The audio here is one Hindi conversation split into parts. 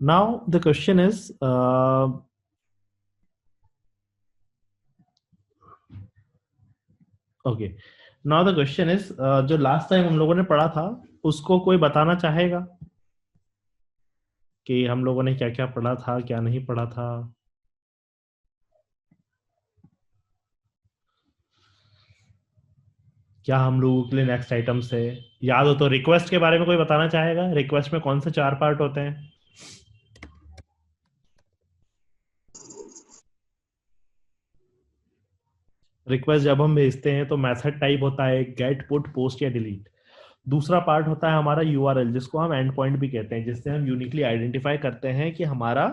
Now the question is, okay, now the question is, जो लास्ट टाइम हम लोगों ने पढ़ा था उसको कोई बताना चाहेगा कि हम लोगों ने क्या क्या पढ़ा था, क्या नहीं पढ़ा था? क्या हम लोगों के लिए नेक्स्ट आइटम से याद हो तो रिक्वेस्ट के बारे में कोई बताना चाहेगा? रिक्वेस्ट में कौन से 4 पार्ट होते हैं? रिक्वेस्ट जब हम भेजते हैं तो मेथड टाइप होता है गेट, पुट, पोस्ट या डिलीट। दूसरा पार्ट होता है हमारा यूआरएल, जिसको हम एंड पॉइंट भी कहते हैं, जिससे हम यूनिकली आइडेंटिफाई करते हैं कि हमारा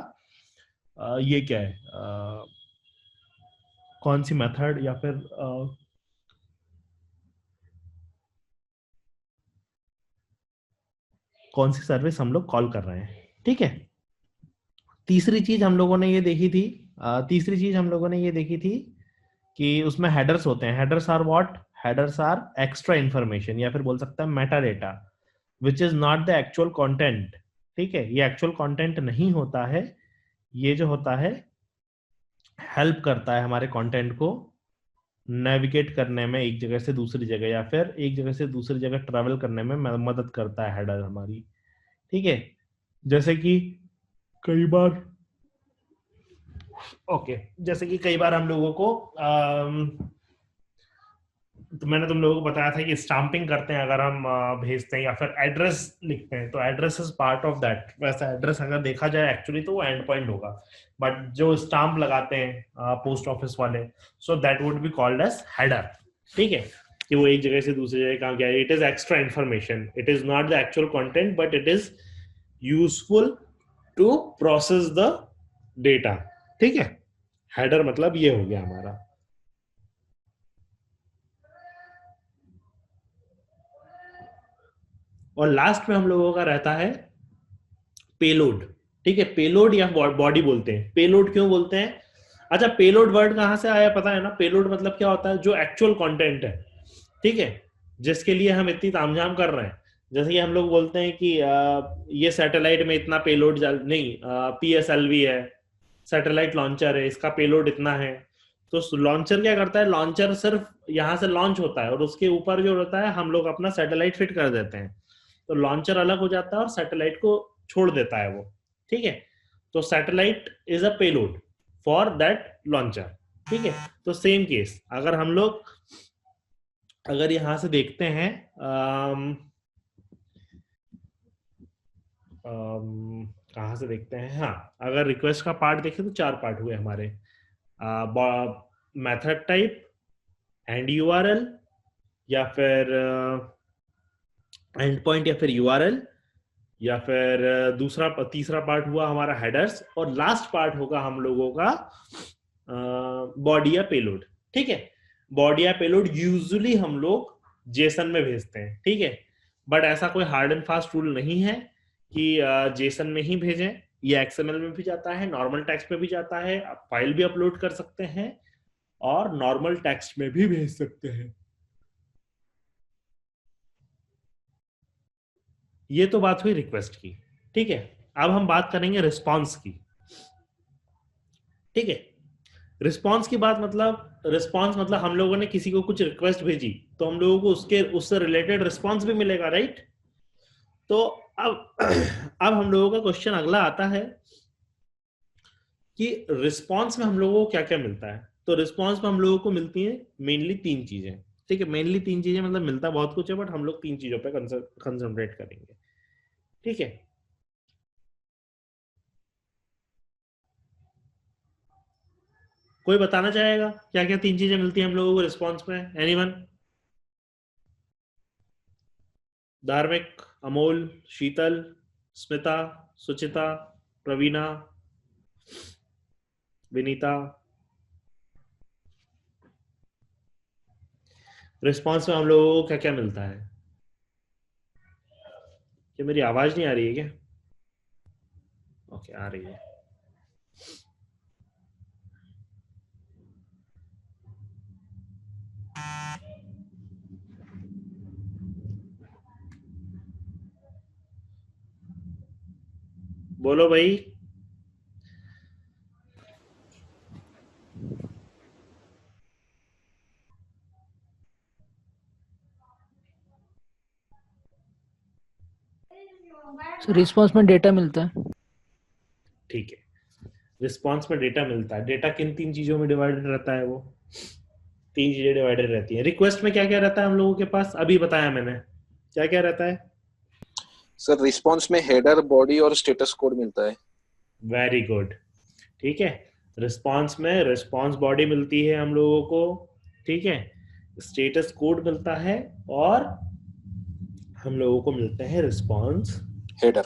ये क्या है, कौन सी मेथड या फिर कौन सी सर्विस हम लोग कॉल कर रहे हैं। ठीक है। तीसरी चीज हम लोगों ने ये देखी थी, कि उसमें हेडर्स होते हैं। Headers are what? Headers are extra information, या फिर बोल सकते हैं meta data, which is not the actual content. ठीक है, ये एक्चुअल कंटेंट नहीं होता है। ये जो होता है हेल्प करता है हमारे कंटेंट को नेविगेट करने में एक जगह से दूसरी जगह, या फिर एक जगह से दूसरी जगह ट्रेवल करने में मदद करता है हेडर हमारी। ठीक है। जैसे कि कई बार, ओके, जैसे कि कई बार हम लोगों को तो मैंने तुम लोगों को बताया था कि स्टाम्पिंग करते हैं अगर हम भेजते हैं, या फिर एड्रेस लिखते हैं, तो address is part of that. वैसा एड्रेस अगर देखा जाए एक्चुअली तो वो एंड पॉइंट होगा, बट जो स्टाम्प लगाते हैं पोस्ट ऑफिस वाले, so that would be called as header. ठीक है, कि वो एक जगह से दूसरी जगह कहाँ गया, it is extra information, it is not the actual content, but it is useful to process the data. ठीक है, हेडर मतलब ये हो गया हमारा। और लास्ट में हम लोगों का रहता है पेलोड। ठीक है, पेलोड या बॉडी बोलते हैं। पेलोड क्यों बोलते हैं? अच्छा, पेलोड वर्ड कहां से आया पता है ना? पेलोड मतलब क्या होता है? जो एक्चुअल कंटेंट है, ठीक है, जिसके लिए हम इतनी तामझाम कर रहे हैं। जैसे कि हम लोग बोलते हैं कि ये सैटेलाइट में इतना पेलोड नहीं, पीएसएलवी है, सैटेलाइट लॉन्चर है, इसका पेलोड इतना है। तो लॉन्चर क्या करता है? लॉन्चर सिर्फ यहाँ से लॉन्च होता है और उसके ऊपर जो होता है हम लोग अपना सैटेलाइट फिट कर देते हैं, तो लॉन्चर अलग हो जाता है और सैटेलाइट को छोड़ देता है वो। ठीक है, तो satellite is a payload for that launcher. ठीक है, तो सेम केस अगर हम लोग अगर यहां से देखते हैं, कहाँ से देखते हैं, हाँ, अगर रिक्वेस्ट का पार्ट देखें तो 4 पार्ट हुए हमारे। मेथड टाइप, एंड यूआरएल, या फिर एंड पॉइंट, या फिर यूआरएल, या फिर दूसरा तीसरा पार्ट हुआ हमारा हेडर्स, और लास्ट पार्ट होगा हम लोगों का बॉडी या पेलोड। ठीक है, बॉडी या पेलोड यूजुअली हम लोग जेसन में भेजते हैं। ठीक है, बट ऐसा कोई हार्ड एंड फास्ट रूल नहीं है कि जेसन में ही भेजें। ये एक्सएमएल में भी जाता है, नॉर्मल टेक्स्ट में भी जाता है, आप फाइल भी अपलोड कर सकते हैं और नॉर्मल टेक्स्ट में भी भेज सकते हैं। ये तो बात हुई रिक्वेस्ट की। ठीक है, अब हम बात करेंगे रिस्पॉन्स की। ठीक है, रिस्पॉन्स की बात मतलब, रिस्पॉन्स मतलब हम लोगों ने किसी को कुछ रिक्वेस्ट भेजी तो हम लोगों को उसके उससे रिलेटेड रिस्पॉन्स भी मिलेगा, राइट? तो अब अब हम लोगों का क्वेश्चन अगला आता है कि रिस्पॉन्स में हम लोगों को क्या क्या मिलता है। तो रिस्पॉन्स में हम लोगों को मिलती है मेनली 3 चीजें। ठीक है, मेनली 3 चीजें मतलब मिलता बहुत कुछ है, बट हम लोग 3 चीजों पे कंसंट्रेट करेंगे। ठीक है, कोई बताना चाहेगा क्या क्या 3 चीजें मिलती हैं हम लोगों को रिस्पॉन्स में? एनीवन? धार्मिक, अमोल, शीतल, स्मिता, सुचिता, प्रवीणा, विनीता। रिस्पॉन्स में हम लोगों को क्या क्या मिलता है? क्या मेरी आवाज नहीं आ रही है क्या? ओके, आ रही है। बोलो भाई। सर रिस्पॉन्स में डेटा मिलता है। ठीक है, रिस्पॉन्स में डेटा मिलता है। डेटा किन तीन चीजों में डिवाइडेड रहता है? वो तीन चीजें डिवाइडेड रहती हैं। रिक्वेस्ट में क्या क्या रहता है हम लोगों के पास? अभी बताया मैंने, क्या क्या रहता है? सर रिस्पॉन्स में हेडर, बॉडी और स्टेटस कोड मिलता है। Very good. ठीक है, रिस्पॉन्स में रिस्पॉन्स बॉडी मिलती है हम लोगों को, ठीक है, स्टेटस कोड मिलता है, और हम लोगों को मिलते हैं रिस्पॉन्स हेडर।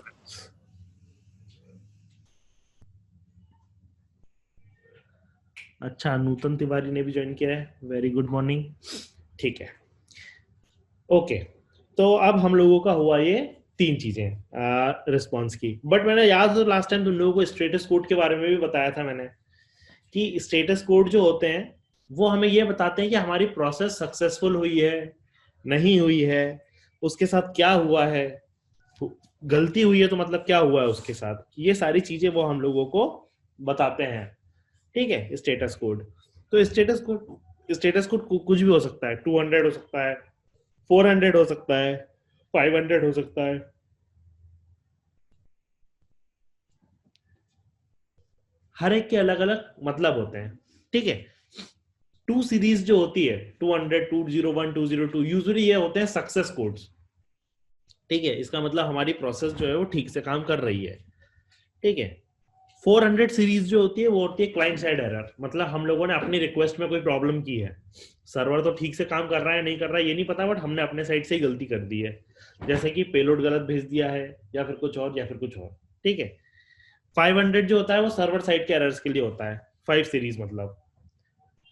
अच्छा, नूतन तिवारी ने भी ज्वाइन किया है, वेरी गुड मॉर्निंग। ठीक है, ओके। तो अब हम लोगों का हुआ ये तीन चीजें रिस्पॉन्स की। बट मैंने याद तो लास्ट टाइम तुम लोगों को स्टेटस कोड के बारे में भी बताया था मैंने, कि स्टेटस कोड जो होते हैं वो हमें ये बताते हैं कि हमारी प्रोसेस सक्सेसफुल हुई है, नहीं हुई है, उसके साथ क्या हुआ है, गलती हुई है तो मतलब क्या हुआ है उसके साथ, ये सारी चीजें वो हम लोगों को बताते हैं। ठीक है, स्टेटस कोड। तो स्टेटस कोड कुछ भी हो सकता है, 200 हो सकता है, 400 हो सकता है, 500 हो सकता है। हर एक के अलग अलग मतलब होते हैं। ठीक है, टू सीरीज जो होती है, 200, 201, 202, यूजुअली ये होते हैं सक्सेस कोड्स। ठीक है, इसका मतलब हमारी प्रोसेस जो है वो ठीक से काम कर रही है। ठीक है, 400 सीरीज जो होती है वो होती है क्लाइंट साइड एरर, मतलब हम लोगों ने अपनी रिक्वेस्ट में कोई प्रॉब्लम की है, सर्वर तो ठीक से काम कर रहा है नहीं कर रहा है ये नहीं पता, बट हमने अपने साइड से ही गलती कर दी है, जैसे कि पेलोड गलत भेज दिया है, या फिर कुछ और, या फिर कुछ और। ठीक है, 500 जो होता है वो सर्वर साइड के एरर्स के लिए होता है। 5 सीरीज मतलब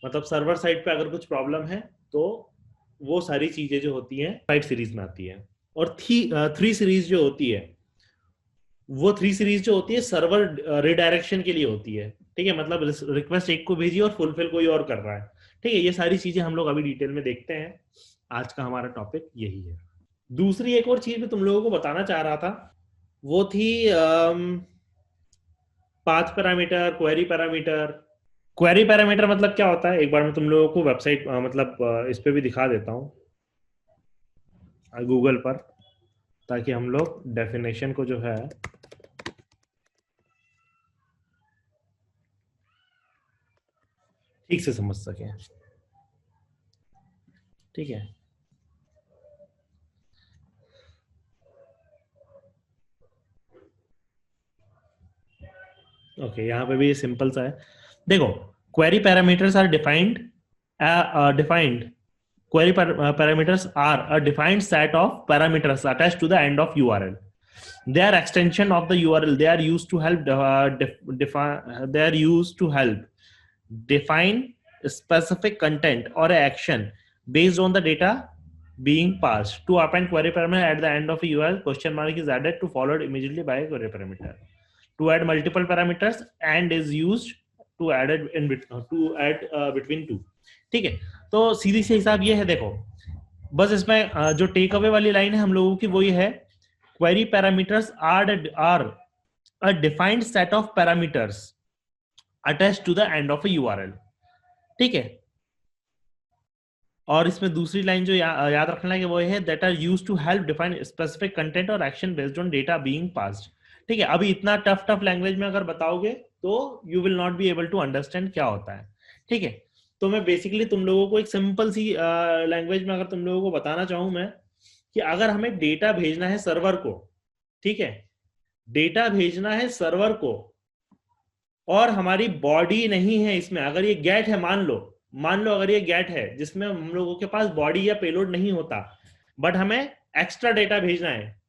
सर्वर साइड पे अगर कुछ प्रॉब्लम है तो वो सारी चीजें जो होती हैं 5 सीरीज में आती है। और 3 सीरीज जो होती है, वो 3 सीरीज जो होती है सर्वर रिडायरेक्शन के लिए होती है। ठीक है, मतलब रिक्वेस्ट एक को भेजी और फुलफिल कोई और कर रहा है। ठीक है, ये सारी चीजें हम लोग अभी डिटेल में देखते हैं। आज का हमारा टॉपिक यही है। दूसरी एक और चीज मैं तुम लोगों को बताना चाह रहा था, वो थी path parameter, query parameter. Query parameter मतलब क्या होता है, एक बार मैं तुम लोगों को वेबसाइट इस पे भी दिखा देता हूँ गूगल पर, ताकि हम लोग डेफिनेशन को जो है ठीक से समझ सकें। ठीक है, ओके, यहाँ पे भी सिंपल सा है। देखो, query parameters are defined query parameters are a defined set of parameters attached to the end of URL. They are extension of the URL. They are used to help define specific content or action based on the data being passed. To append query parameter at the end of a URL, question mark is added to followed immediately by a query parameter. To add multiple parameters, and is used to add between two. ठीक है, तो सीधी सी हिसाब ये है। देखो, बस इसमें जो टेक अवे वाली लाइन है हम लोगों की वो ये है, query parameters are a defined set of parameters attached to the end of a URL. ठीक है, और इसमें दूसरी लाइन जो याद रखना है कि वो है, that are used to help define specific content और action based on data being passed. ठीक है, अभी इतना टफ लैंग्वेज में अगर बताओगे तो you will not be able to understand क्या होता है। ठीक है, तो मैं बेसिकली तुम लोगों को एक सिंपल सी लैंग्वेज में अगर तुम लोगों को बताना चाहूं मैं, कि अगर हमें डेटा भेजना है सर्वर को, ठीक है, डेटा भेजना है सर्वर को, और हमारी बॉडी नहीं है इसमें, अगर ये गेट है, मान लो अगर ये गेट है जिसमें हम लोगों के पास बॉडी या पेलोड नहीं होता, बट हमें एक्स्ट्रा डेटा भेजना है,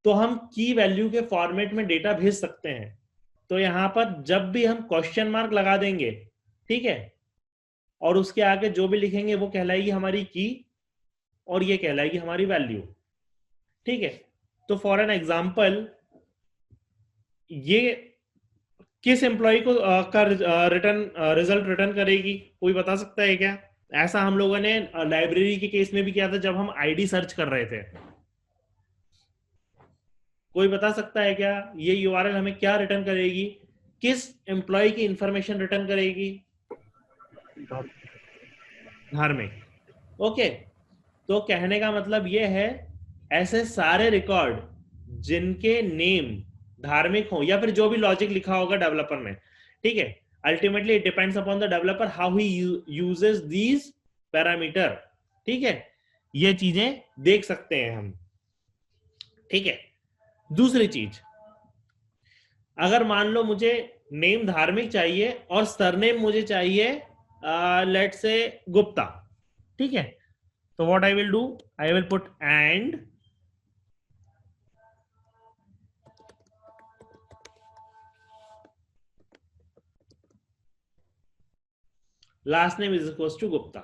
तो हम की वैल्यू के फॉर्मेट में डेटा भेज सकते हैं। तो यहां पर जब भी हम क्वेश्चन मार्क लगा देंगे, ठीक है, और उसके आगे जो भी लिखेंगे वो कहलाएगी हमारी की, और ये कहलाएगी हमारी वैल्यू। ठीक है, तो फॉर एन एग्जाम्पल, ये किस एम्प्लॉय को का रिजल्ट रिटर्न करेगी, कोई बता सकता है क्या? ऐसा हम लोगों ने लाइब्रेरी के केस में भी किया था जब हम आईडी सर्च कर रहे थे। कोई बता सकता है क्या ये यूआरएल हमें क्या रिटर्न करेगी, किस एम्प्लॉय की इंफॉर्मेशन रिटर्न करेगी? धार्मिक। ओके, तो कहने का मतलब ये है ऐसे सारे रिकॉर्ड जिनके नेम धार्मिक हो या फिर जो भी लॉजिक लिखा होगा डेवलपर ने, ठीक है, ultimately it depends upon the developer how he uses these parameter, ठीक है, ये चीजें देख सकते हैं हम, ठीक है। दूसरी चीज, अगर मान लो मुझे नेम धार्मिक चाहिए और सरनेम मुझे चाहिए लेट से गुप्ता, ठीक है, तो what I will do, I will put and last name is equal to Gupta.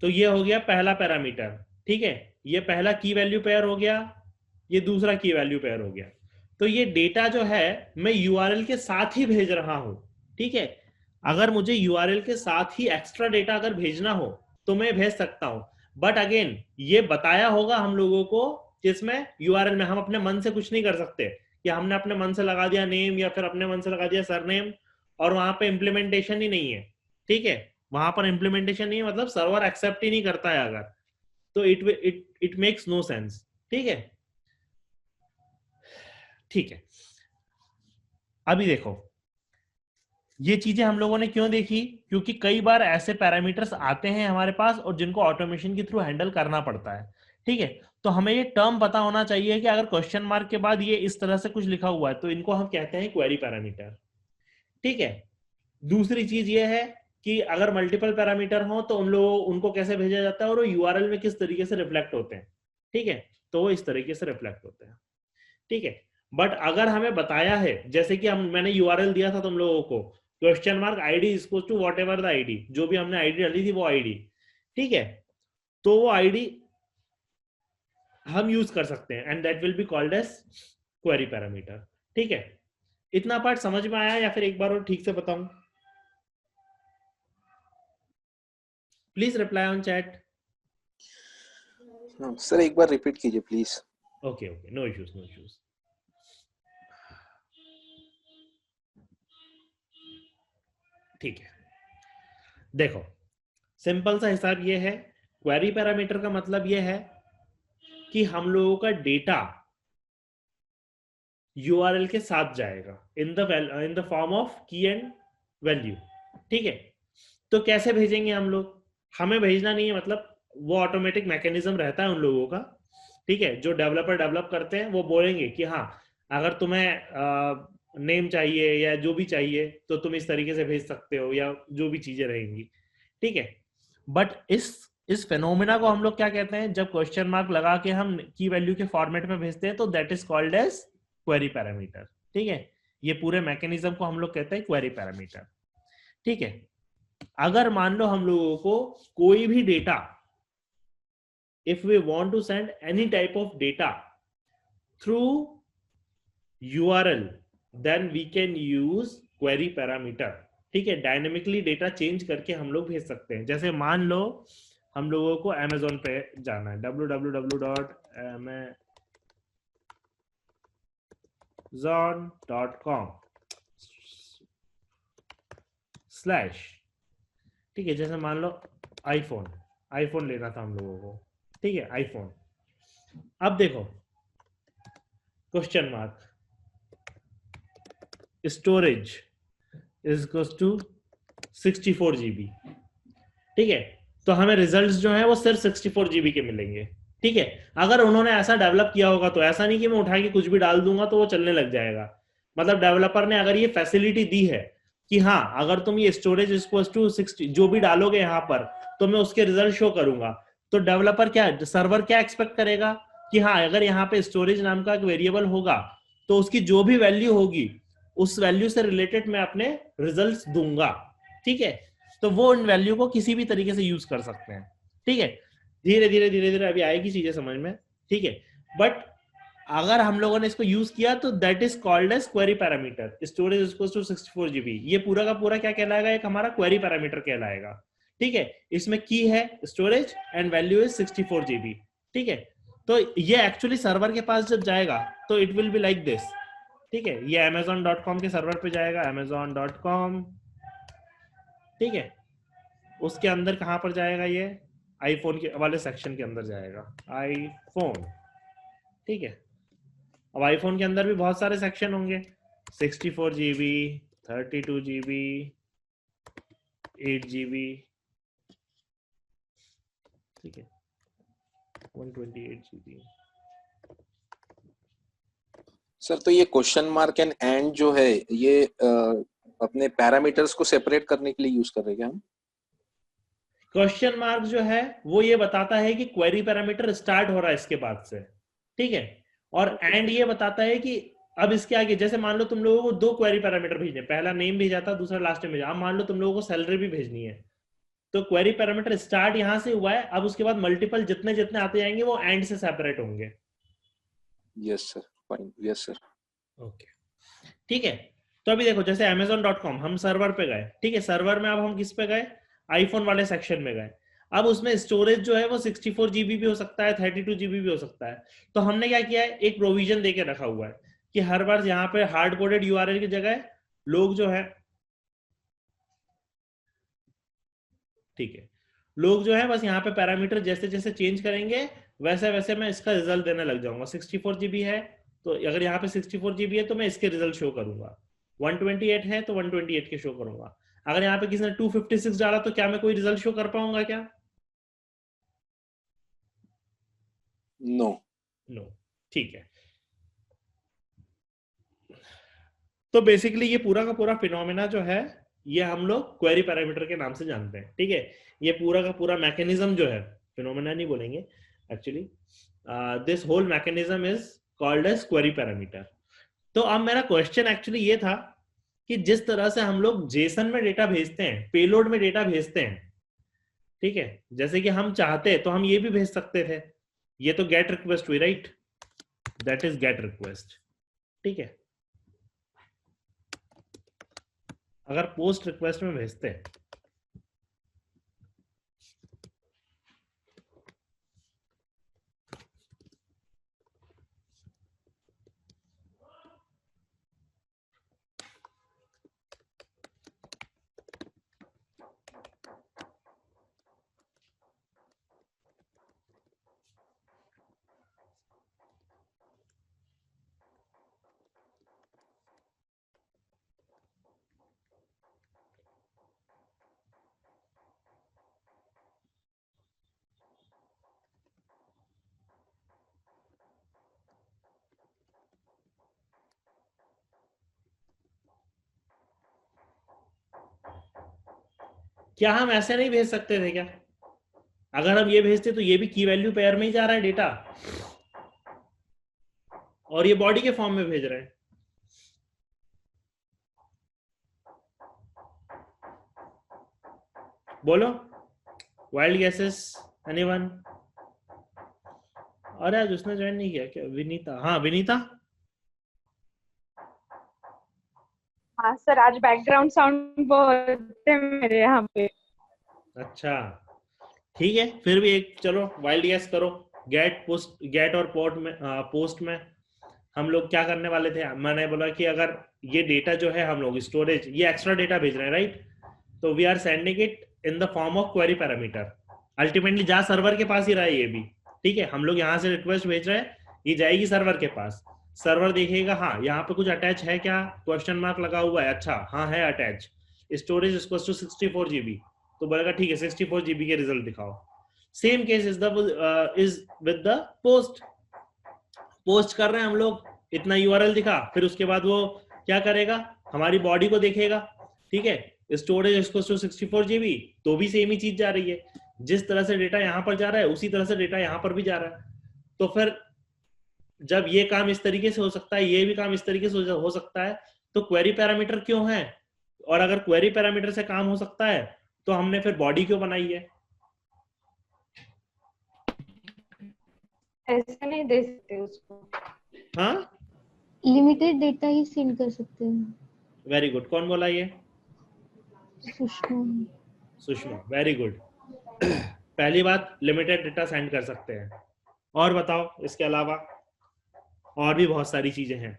तो ये हो गया पहला पैरामीटर, ठीक है, ये पहला की वैल्यू पेयर हो गया, ये दूसरा की वैल्यू पेयर हो गया। तो ये डेटा जो है मैं यूआरएल के साथ ही भेज रहा हूं, ठीक है। अगर मुझे यूआरएल के साथ ही एक्स्ट्रा डेटा अगर भेजना हो तो मैं भेज सकता हूं, बट अगेन ये बताया होगा हम लोगों को जिसमें यूआरएल में हम अपने मन से कुछ नहीं कर सकते कि हमने अपने मन से लगा दिया नेम या फिर अपने मन से लगा दिया सरनेम और वहां पे इम्प्लीमेंटेशन ही नहीं है, ठीक है, वहां पर इम्प्लीमेंटेशन नहीं है, मतलब सर्वर एक्सेप्ट ही नहीं करता है अगर, तो इट मेक्स नो सेंस, ठीक है। ठीक है, अभी देखो ये चीजें हम लोगों ने क्यों देखी, क्योंकि कई बार ऐसे पैरामीटर्स आते हैं हमारे पास और जिनको ऑटोमेशन के थ्रू हैंडल करना पड़ता है, ठीक है। तो हमें ये टर्म पता होना चाहिए कि अगर क्वेश्चन मार्क के बाद ये इस तरह से कुछ लिखा हुआ है तो इनको हम कहते हैं क्वेरी पैरामीटर, ठीक है। दूसरी चीज ये है कि अगर मल्टीपल पैरामीटर हो तो उनको कैसे भेजा जाता है और वो यूआरएल में किस तरीके से रिफ्लेक्ट होते हैं, ठीक है, तो वो इस तरीके से रिफ्लेक्ट होते हैं, ठीक है। बट अगर हमें बताया है जैसे कि मैंने यूआरएल दिया था तुम लोगों को question mark ID equal to whatever the ID, जो भी हमने आईडी डाली थी वो आईडी, ठीक है, तो वो आईडी हम यूज कर सकते हैं and that will be called as query parameter, ठीक है। इतना पार्ट समझ में आया या फिर एक बार और ठीक से बताऊं? Please reply on chat. Sir एक बार रिपीट कीजिए please. Okay okay, no issues no issues. ठीक है, देखो सिंपल सा हिसाब ये है, क्वेरी पैरामीटर का मतलब ये है कि हम लोगों का डेटा यूआरएल के साथ जाएगा इन द फॉर्म ऑफ की एंड वैल्यू, ठीक है। तो कैसे भेजेंगे हम लोग, हमें भेजना नहीं है, मतलब वो ऑटोमेटिक मैकेनिज्म रहता है उन लोगों का, ठीक है, जो डेवलपर डेवलप करते हैं वो बोलेंगे कि हाँ अगर तुम्हें नेम चाहिए या जो भी चाहिए तो तुम इस तरीके से भेज सकते हो या जो भी चीजें रहेंगी, ठीक है। बट इस फेनोमेना को हम लोग क्या कहते हैं, जब क्वेश्चन मार्क लगा के हम की वैल्यू के फॉर्मेट में भेजते हैं तो that is called as query parameter, ठीक है। ये पूरे मैकेनिज्म को हम लोग कहते हैं क्वेरी पैरामीटर, ठीक है। अगर मान लो हम लोगों को कोई भी data, if we want to send any type of data through URL then we can use query parameter, ठीक है। डायनेमिकली डेटा चेंज करके हम लोग भेज सकते हैं। जैसे मान लो हम लोगों को Amazon पे जाना है, www.amazon.com/ ठीक है, जैसे मान लो आईफोन लेना था हम लोगों को, ठीक है, आईफोन। अब देखो question mark storage is equal to 64 GB, ठीक है। तो हमें रिजल्ट्स जो है वो सिर्फ 64 GB के मिलेंगे, ठीक है। अगर उन्होंने ऐसा डेवलप किया होगा तो ऐसा नहीं कि मैं उठा के कुछ भी डाल दूंगा तो वो चलने लग जाएगा, मतलब डेवलपर ने अगर ये फैसिलिटी दी है कि हाँ अगर तुम ये स्टोरेज इक्वल टू 60 जो भी डालोगे यहाँ पर तो मैं उसके रिजल्ट शो करूंगा, तो डेवलपर क्या, सर्वर क्या एक्सपेक्ट करेगा कि हाँ अगर यहाँ पे स्टोरेज नाम का एक वेरिएबल होगा तो उसकी जो भी वैल्यू होगी उस वैल्यू से रिलेटेड मैं अपने रिजल्ट्स दूंगा, ठीक है। तो वो इन वैल्यू को किसी भी तरीके से यूज कर सकते हैं, ठीक है। धीरे धीरे अभी आएगी चीजें समझ में, ठीक है। बट अगर हम लोगों ने इसको यूज किया तो that is called as query parameter. Storage equal to 64 GB, ये पूरा का पूरा क्या कहलाएगा, एक हमारा क्वेरी पैरामीटर कहलाएगा, ठीक है। इसमें की है storage and value is 64 GB, ठीक है। तो ये एक्चुअली सर्वर के पास जब जाएगा तो it will be like this, ठीक है। ये amazon.com के सर्वर पे जाएगा, amazon.com, ठीक है। उसके अंदर कहां पर जाएगा, ये आईफोन के वाले सेक्शन के अंदर जाएगा, आईफोन, ठीक है। अब आईफोन के अंदर भी बहुत सारे सेक्शन होंगे, 64 GB, 32 GB, 8 GB, ठीक है, 128 GB। सर तो ये क्वेश्चन मार्क एंड जो है ये अपने पैरामीटर्स को सेपरेट करने के लिए यूज कर रहे हैं क्या हम? क्वेश्चन मार्क जो है वो ये बताता है कि क्वेरी पैरामीटर स्टार्ट हो रहा है इसके बाद से, ठीक है। और एंड ये बताता है कि अब इसके आगे, जैसे मान लो तुम लोगों को दो क्वेरी पैरामीटर भेजने, पहला नेम भेजा था, दूसरा लास्ट नेम भेजा। अब मान लो तुम लोगों को सैलरी भी भेजनी है, तो क्वेरी पैरामीटर स्टार्ट यहां से हुआ है, अब उसके बाद मल्टीपल जितने जितने आते जाएंगे वो एंड से सेपरेट होंगे। Yes sir, fine, yes sir. Okay, ठीक है। तो अभी देखो, जैसे amazon.com हम सर्वर पे गए, ठीक है। सर्वर में अब हम किस पे गए, आईफोन वाले सेक्शन में गए। अब उसमें स्टोरेज जो है वो 64 GB भी हो सकता है, 32 GB भी हो सकता है। तो हमने क्या किया है, एक प्रोविजन देके रखा हुआ है कि हर बार यहाँ पे हार्ड कोडेड यूआरएल की जगह लोग जो है, ठीक है, लोग जो है बस यहाँ पे पैरामीटर जैसे जैसे चेंज करेंगे वैसे वैसे मैं इसका रिजल्ट देने लग जाऊंगा। 64 GB है तो अगर यहाँ पे 64 GB है तो मैं इसके रिजल्ट शो करूंगा, 128 है तो 128 के शो करूंगा। अगर यहाँ पे किसी ने 256 डाला तो क्या मैं कोई रिजल्ट शो कर पाऊंगा क्या? नो। नो, ठीक है। तो बेसिकली ये पूरा का पूरा फिनोमेना जो है ये हम लोग क्वेरी पैरामीटर के नाम से जानते हैं, ठीक है। ये पूरा का पूरा मैकेनिज्म जो है, फिनोमेना नहीं बोलेंगे actually, this whole mechanism is called as query parameter. तो अब मेरा क्वेश्चन एक्चुअली ये था कि जिस तरह से हम लोग जेसन में डेटा भेजते हैं, पेलोड में डेटा भेजते हैं, ठीक है, जैसे कि हम चाहते तो हम ये भी भेज सकते थे। ये तो गेट रिक्वेस्ट हुई, right, that is get request, ठीक है। अगर पोस्ट रिक्वेस्ट में भेजते हैं, क्या हम ऐसे नहीं भेज सकते थे क्या? अगर हम ये भेजते तो ये भी की वैल्यू पेयर में ही जा रहा है डेटा, और ये बॉडी के फॉर्म में भेज रहे हैं। बोलो, वाइल्ड गैसेस, एनीवन? अरे आज उसने ज्वाइन नहीं किया क्या, विनीता? हाँ विनीता। हाँ सर, आज बैकग्राउंड साउंड बहुत है मेरे यहाँ पे। अच्छा ठीक है, फिर भी एक चलो वाइल्ड गैस करो। गेट, पोस्ट, गेट और पोस्ट में हम लोग क्या करने वाले थे, मैंने बोला कि अगर ये डेटा जो है हम लोग स्टोरेज, ये एक्स्ट्रा डेटा भेज रहे हैं, राइट, तो we are sending it in the form of query parameter. Ultimately जा सर्वर के पास ही रहा है ये भी, ठीक है। हम लोग यहाँ से रिक्वेस्ट भेज रहे हैं, ये जाएगी सर्वर के पास, सर्वर देखेगा हाँ यहाँ पे कुछ अटैच है क्या, क्वेश्चन मार्क लगा हुआ है, अच्छा हाँ है attach, storage is to 64 GB, तो बोलेगा ठीक है 64 GB के रिजल्ट दिखाओ। Same case is with the post. Post कर रहे हैं हम लोग, इतना यूआरएल दिखा, फिर उसके बाद वो क्या करेगा, हमारी बॉडी को देखेगा, ठीक है, स्टोरेज इसको 64 GB, तो भी सेम ही चीज जा रही है। जिस तरह से डेटा यहां पर जा रहा है उसी तरह से डेटा यहां पर भी जा रहा है। तो फिर जब ये काम इस तरीके से हो सकता है, ये भी काम इस तरीके से हो सकता है, तो क्वेरी पैरामीटर क्यों है? और अगर क्वेरी पैरामीटर से काम हो सकता है तो हमने फिर बॉडी क्यों बनाई है? ऐसे नहीं दे सकते उसको। हाँ, लिमिटेड डेटा ही सेंड कर सकते हैं। Very good. कौन बोला ये? सुषमा। Sushma, very good. पहली बात, लिमिटेड डेटा सेंड कर सकते हैं, और बताओ इसके अलावा और भी बहुत सारी चीजें हैं।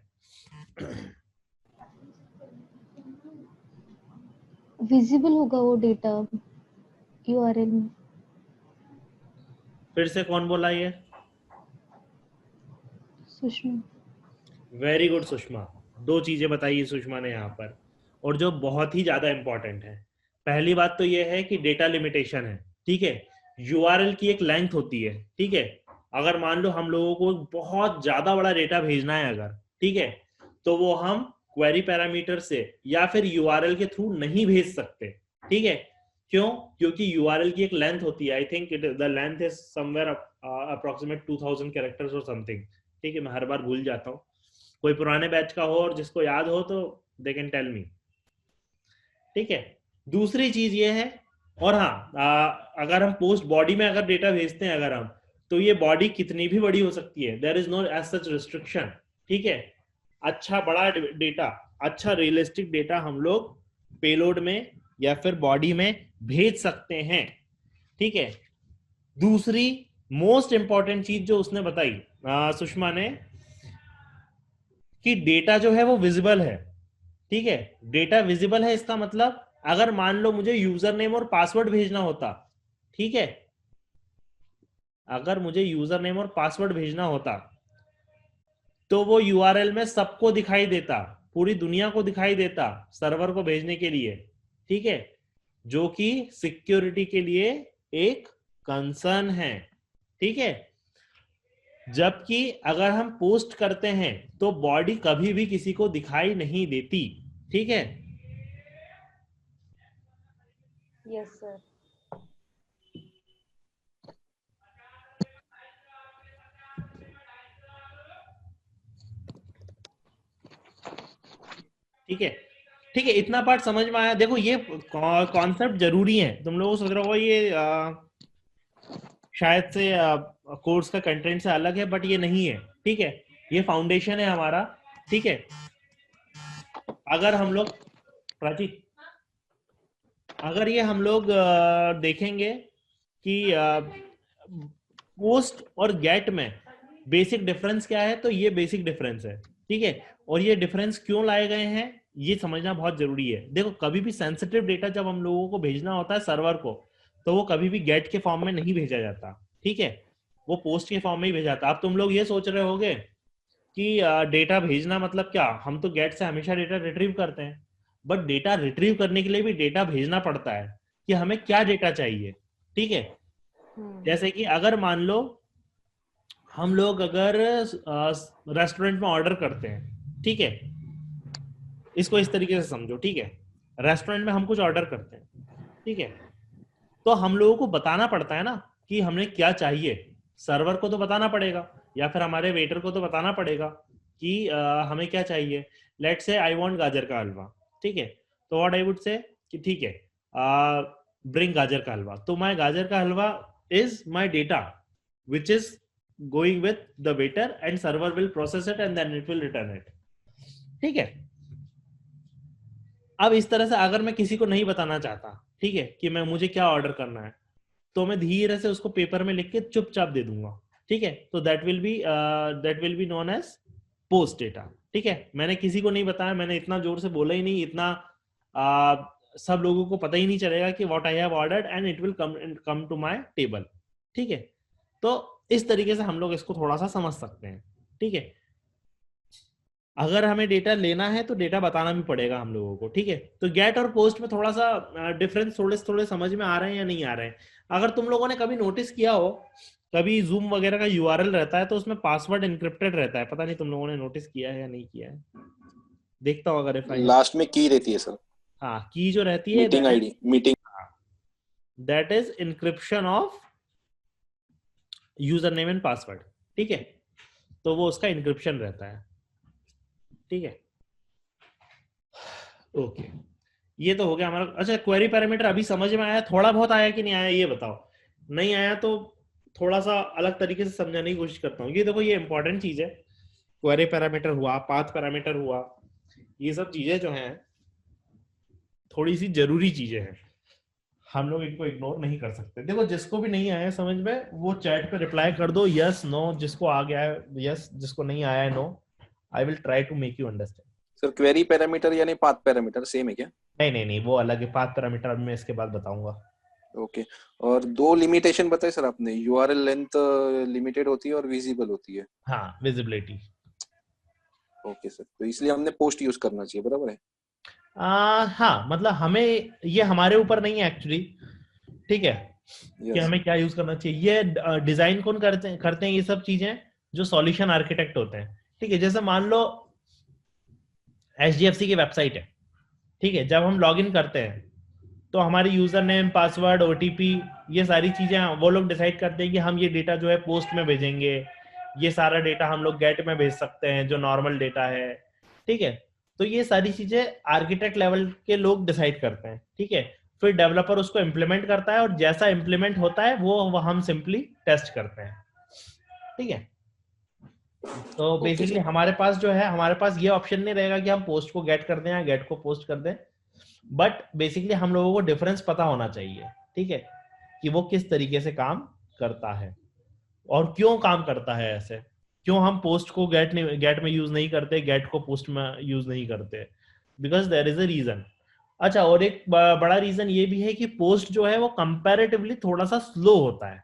विजिबल होगा वो डेटा यूआरएल में। फिर से कौन बोला ये? सुषमा। Very good Sushma. दो चीजें बताई सुषमा ने यहाँ पर, और जो बहुत ही ज्यादा इंपॉर्टेंट है। पहली बात तो ये है कि डेटा लिमिटेशन है, ठीक है। यूआरएल की एक लेंथ होती है, ठीक है। अगर मान लो हम लोगों को बहुत ज्यादा बड़ा डेटा भेजना है अगर, ठीक है, तो वो हम क्वेरी पैरामीटर से या फिर यूआरएल के थ्रू नहीं भेज सकते, ठीक है। क्यों? क्योंकि यूआरएल की एक लेंथ होती है, I think the length is somewhere approximate 2000 characters और समथिंग, ठीक है। मैं हर बार भूल जाता हूँ, कोई पुराने बैच का हो और जिसको याद हो तो दे कैन टेल मी, ठीक है। दूसरी चीज ये है, और हाँ, अगर हम पोस्ट बॉडी में अगर डेटा भेजते हैं अगर हम, तो ये बॉडी कितनी भी बड़ी हो सकती है, there is no as such restriction, ठीक है। अच्छा बड़ा डेटा, अच्छा रियलिस्टिक डेटा हम लोग पेलोड में या फिर बॉडी में भेज सकते हैं, ठीक है। दूसरी मोस्ट इंपॉर्टेंट चीज जो उसने बताई सुषमा ने, कि डेटा जो है वो विजिबल है, ठीक है। डेटा विजिबल है इसका मतलब अगर मान लो मुझे यूजर नेम और पासवर्ड भेजना होता, ठीक है, अगर मुझे यूजर नेम और पासवर्ड भेजना होता तो वो यूआरएल में सबको दिखाई देता, पूरी दुनिया को दिखाई देता सर्वर को भेजने के लिए, ठीक है, जो कि सिक्योरिटी के लिए एक कंसर्न है, ठीक है। जबकि अगर हम पोस्ट करते हैं तो बॉडी कभी भी किसी को दिखाई नहीं देती, ठीक है। Yes sir. ठीक है, ठीक है, इतना पार्ट समझ में आया। देखो ये कॉन्सेप्ट जरूरी है, तुम लोगों को सोच रहे हो ये शायद से कोर्स का कंटेंट से अलग है, बट ये नहीं है, ठीक है। ये फाउंडेशन है हमारा, ठीक है। अगर हम लोग प्राची, अगर ये हम लोग देखेंगे कि पोस्ट और गेट में बेसिक डिफरेंस क्या है, तो ये बेसिक डिफरेंस है, ठीक है। और ये डिफरेंस क्यों लाए गए हैं ये समझना बहुत जरूरी है। देखो कभी भी सेंसिटिव डेटा जब हम लोगों को भेजना होता है सर्वर को, तो वो कभी भी गेट के फॉर्म में नहीं भेजा जाता, ठीक है, वो पोस्ट के फॉर्म में ही भेजा जाता। अब तुम लोग ये सोच रहे होगे कि डेटा भेजना मतलब क्या, हम तो गेट से हमेशा डेटा रिट्रीव करते हैं, बट डेटा रिट्रीव करने के लिए भी डेटा भेजना पड़ता है कि हमें क्या डेटा चाहिए, ठीक है। जैसे कि अगर मान लो हम लोग अगर रेस्टोरेंट में ऑर्डर करते हैं, ठीक है, इसको इस तरीके से समझो, ठीक है। रेस्टोरेंट में हम कुछ ऑर्डर करते हैं, ठीक है, तो हम लोगों को बताना पड़ता है ना कि हमें क्या चाहिए। सर्वर को तो बताना पड़ेगा या फिर हमारे वेटर को तो बताना पड़ेगा कि हमें क्या चाहिए। लेट से आई वांट गाजर का हलवा, ठीक है, तो व्हाट आई वुड से कि ठीक है ब्रिंग गाजर का हलवा। तो माय गाजर का हलवा is my data which is going with the waiter and server will process it and then it will return it, ठीक है। अब इस तरह से अगर मैं किसी को नहीं बताना चाहता, ठीक है, कि मैं मुझे क्या ऑर्डर करना है, तो मैं धीरे से उसको पेपर में लिख के चुपचाप दे दूंगा, ठीक है। तो that will be known as post data, ठीक है। मैंने किसी को नहीं बताया, मैंने इतना जोर से बोला ही नहीं, इतना सब लोगों को पता ही नहीं चलेगा कि what I have ordered and it will come to my table, ठीक है। तो इस तरीके से हम लोग इसको थोड़ा सा समझ सकते हैं, ठीक है। अगर हमें डेटा लेना है तो डेटा बताना भी पड़ेगा हम लोगों को, ठीक है। तो गेट और पोस्ट में थोड़ा सा डिफरेंस थोड़े समझ में आ रहे हैं या नहीं आ रहे हैं। अगर तुम लोगों ने कभी नोटिस किया हो, कभी जूम वगैरह का यूआरएल रहता है तो उसमें पासवर्ड एनक्रिप्टेड रहता है, पता नहीं तुम लोगों ने नोटिस किया है या नहीं किया है। देखता हो अगर लास्ट में की रहती है सर, हाँ, की जो रहती है meeting ID, meeting, that is encryption of user name and password, ठीक है। तो वो उसका इनक्रिप्शन रहता है, ठीक है। ओके, ये तो हो गया हमारा। अच्छा, क्वेरी पैरामीटर अभी समझ में आया? थोड़ा बहुत आया कि नहीं आया ये बताओ। नहीं आया तो थोड़ा सा अलग तरीके से समझाने की कोशिश करता हूँ। ये देखो, ये इंपॉर्टेंट चीज है। क्वेरी पैरामीटर हुआ, पाथ पैरामीटर हुआ, ये सब चीजें जो हैं थोड़ी सी जरूरी चीजें हैं। हम लोग इनको इग्नोर नहीं कर सकते। देखो जिसको भी नहीं आया समझ में वो चैट पे रिप्लाई कर दो, यस नो। जिसको आ गया है यस, जिसको नहीं आया है no. I will try to make you understand. Sir query parameter यानी पाथ पैरामीटर सेम है क्या? नहीं नहीं नहीं, वो अलग है। पाथ पैरामीटर मैं इसके बाद बताऊंगा। ओके। और दो लिमिटेशन बताए सर आपने, यूआरएल लेंथ लिमिटेड होती है और विजिबल होती है। हाँ, विजिबिलिटी। ओके सर, तो इसलिए हमने पोस्ट यूज करना चाहिए, बराबर है? हाँ, मतलब हमें ये हमारे ऊपर नहीं है एक्चुअली, ठीक है, कि यस। हमें क्या यूज करना चाहिए। ये डिजाइन कौन करते हैं ये सब चीजें? जो सॉल्यूशन आर्किटेक्ट होते हैं, ठीक है। जैसे मान लो HDFC की वेबसाइट है, ठीक है। जब हम लॉगिन करते हैं तो हमारी यूजर नेम, पासवर्ड, OTP, ये सारी चीजें वो लोग डिसाइड करते हैं कि हम ये डेटा जो है पोस्ट में भेजेंगे। ये सारा डेटा हम लोग गेट में भेज सकते हैं, जो नॉर्मल डेटा है, ठीक है। तो ये सारी चीजें आर्किटेक्ट लेवल के लोग डिसाइड करते हैं, ठीक है। फिर डेवलपर उसको इम्प्लीमेंट करता है, और जैसा इम्प्लीमेंट होता है वो हम सिंपली टेस्ट करते हैं, ठीक है। तो बेसिकली हमारे पास जो है, हमारे पास ये ऑप्शन नहीं रहेगा कि हम पोस्ट को गेट कर दें या गेट को पोस्ट कर दें। बट बेसिकली हम लोगों को डिफरेंस पता होना चाहिए, ठीक है, कि वो किस तरीके से काम करता है और क्यों काम करता है ऐसे। क्यों हम पोस्ट को गेट में यूज नहीं करते, गेट को पोस्ट में यूज नहीं करते? Because there is a reason. अच्छा, और एक बड़ा रीजन ये भी है कि पोस्ट जो है वो कंपैरेटिवली थोड़ा सा स्लो होता है।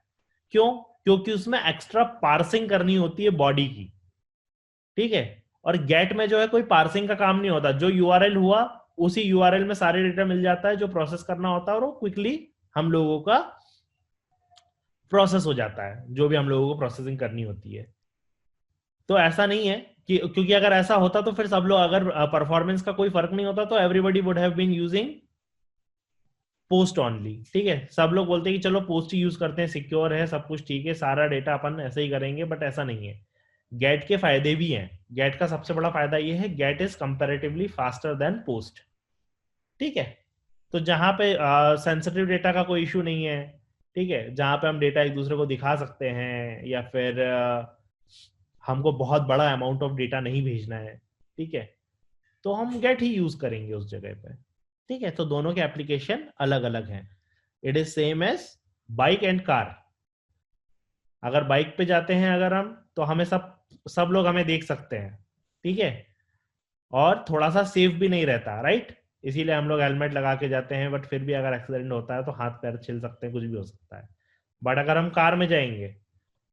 क्यों? क्योंकि उसमें एक्स्ट्रा पार्सिंग करनी होती है बॉडी की, ठीक है। और गेट में जो है कोई पार्सिंग का काम नहीं होता। जो यूआरएल हुआ उसी यूआरएल में सारे डेटा मिल जाता है जो प्रोसेस करना होता है, और वो क्विकली हम लोगों का प्रोसेस हो जाता है, जो भी हम लोगों को प्रोसेसिंग करनी होती है। तो ऐसा नहीं है कि, क्योंकि अगर ऐसा होता तो फिर सब लोग, अगर परफॉर्मेंस का कोई फर्क नहीं होता तो everybody would have been using post only, ठीक है। सब लोग बोलते हैं कि चलो पोस्ट ही यूज करते हैं, सिक्योर है, सब कुछ ठीक है, सारा डेटा अपन ऐसे ही करेंगे। बट ऐसा नहीं है। गेट के फायदे भी हैं। गेट का सबसे बड़ा फायदा ये है, get is comparatively faster than post, ठीक है। तो जहां पे सेंसिटिव डेटा का कोई इशू नहीं है, ठीक है, जहां पे हम डेटा एक दूसरे को दिखा सकते हैं, या फिर हमको बहुत बड़ा अमाउंट ऑफ डेटा नहीं भेजना है, ठीक है, तो हम गेट ही यूज करेंगे उस जगह पे, ठीक है। तो दोनों के एप्लीकेशन अलग अलग हैं। It is same as bike and car. अगर बाइक पे जाते हैं अगर हम, तो हमें सब लोग हमें देख सकते हैं, ठीक है, और थोड़ा सा सेफ भी नहीं रहता, राइट। इसीलिए हम लोग हेलमेट लगा के जाते हैं। बट फिर भी अगर एक्सीडेंट होता है तो हाथ पैर छिल सकते हैं, कुछ भी हो सकता है। बट अगर हम कार में जाएंगे,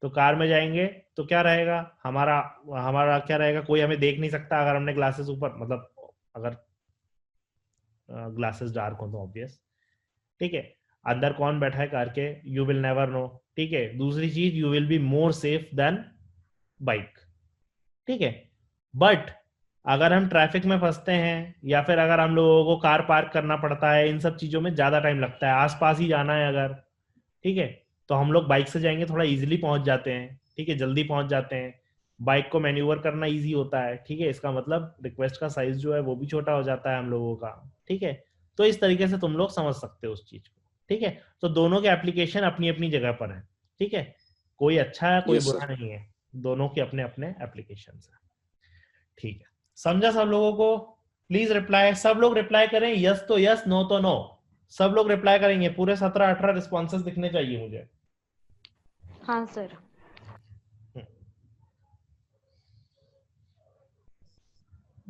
तो कार में जाएंगे तो क्या रहेगा, हमारा हमारा क्या रहेगा, कोई हमें देख नहीं सकता अगर हमने ग्लासेस ऊपर, मतलब अगर ग्लासेस डार्क हो तो ऑब्वियस, ठीक है। अंदर कौन बैठा है कार के, यू विल नेवर नो, ठीक है। दूसरी चीज, you will be more safe than bike, ठीक है। बट अगर हम ट्रैफिक में फंसते हैं, या फिर अगर हम लोगों को कार पार्क करना पड़ता है, इन सब चीजों में ज्यादा टाइम लगता है, आसपास ही जाना है अगर, ठीक है, तो हम लोग बाइक से जाएंगे, थोड़ा इजीली पहुंच जाते हैं, ठीक है, जल्दी पहुंच जाते हैं। बाइक को मैन्यूवर करना इजी होता है, ठीक है। इसका मतलब रिक्वेस्ट का साइज जो है वो भी छोटा हो जाता है हम लोगों का, ठीक है। तो इस तरीके से तुम लोग समझ सकते हो उस चीज को, ठीक है। तो दोनों के एप्लीकेशन अपनी अपनी जगह पर है, ठीक है। कोई अच्छा है, कोई यस बुरा सर। नहीं है। दोनों के अपने अपने एप्लीकेशन है, ठीक है। समझा सब लोगों को? प्लीज रिप्लाई, सब लोग रिप्लाई करें, यस तो यस, नो तो नो। सब लोग रिप्लाई करेंगे, पूरे 17-18 रिस्पॉन्सेस दिखने चाहिए मुझे। हाँ सर।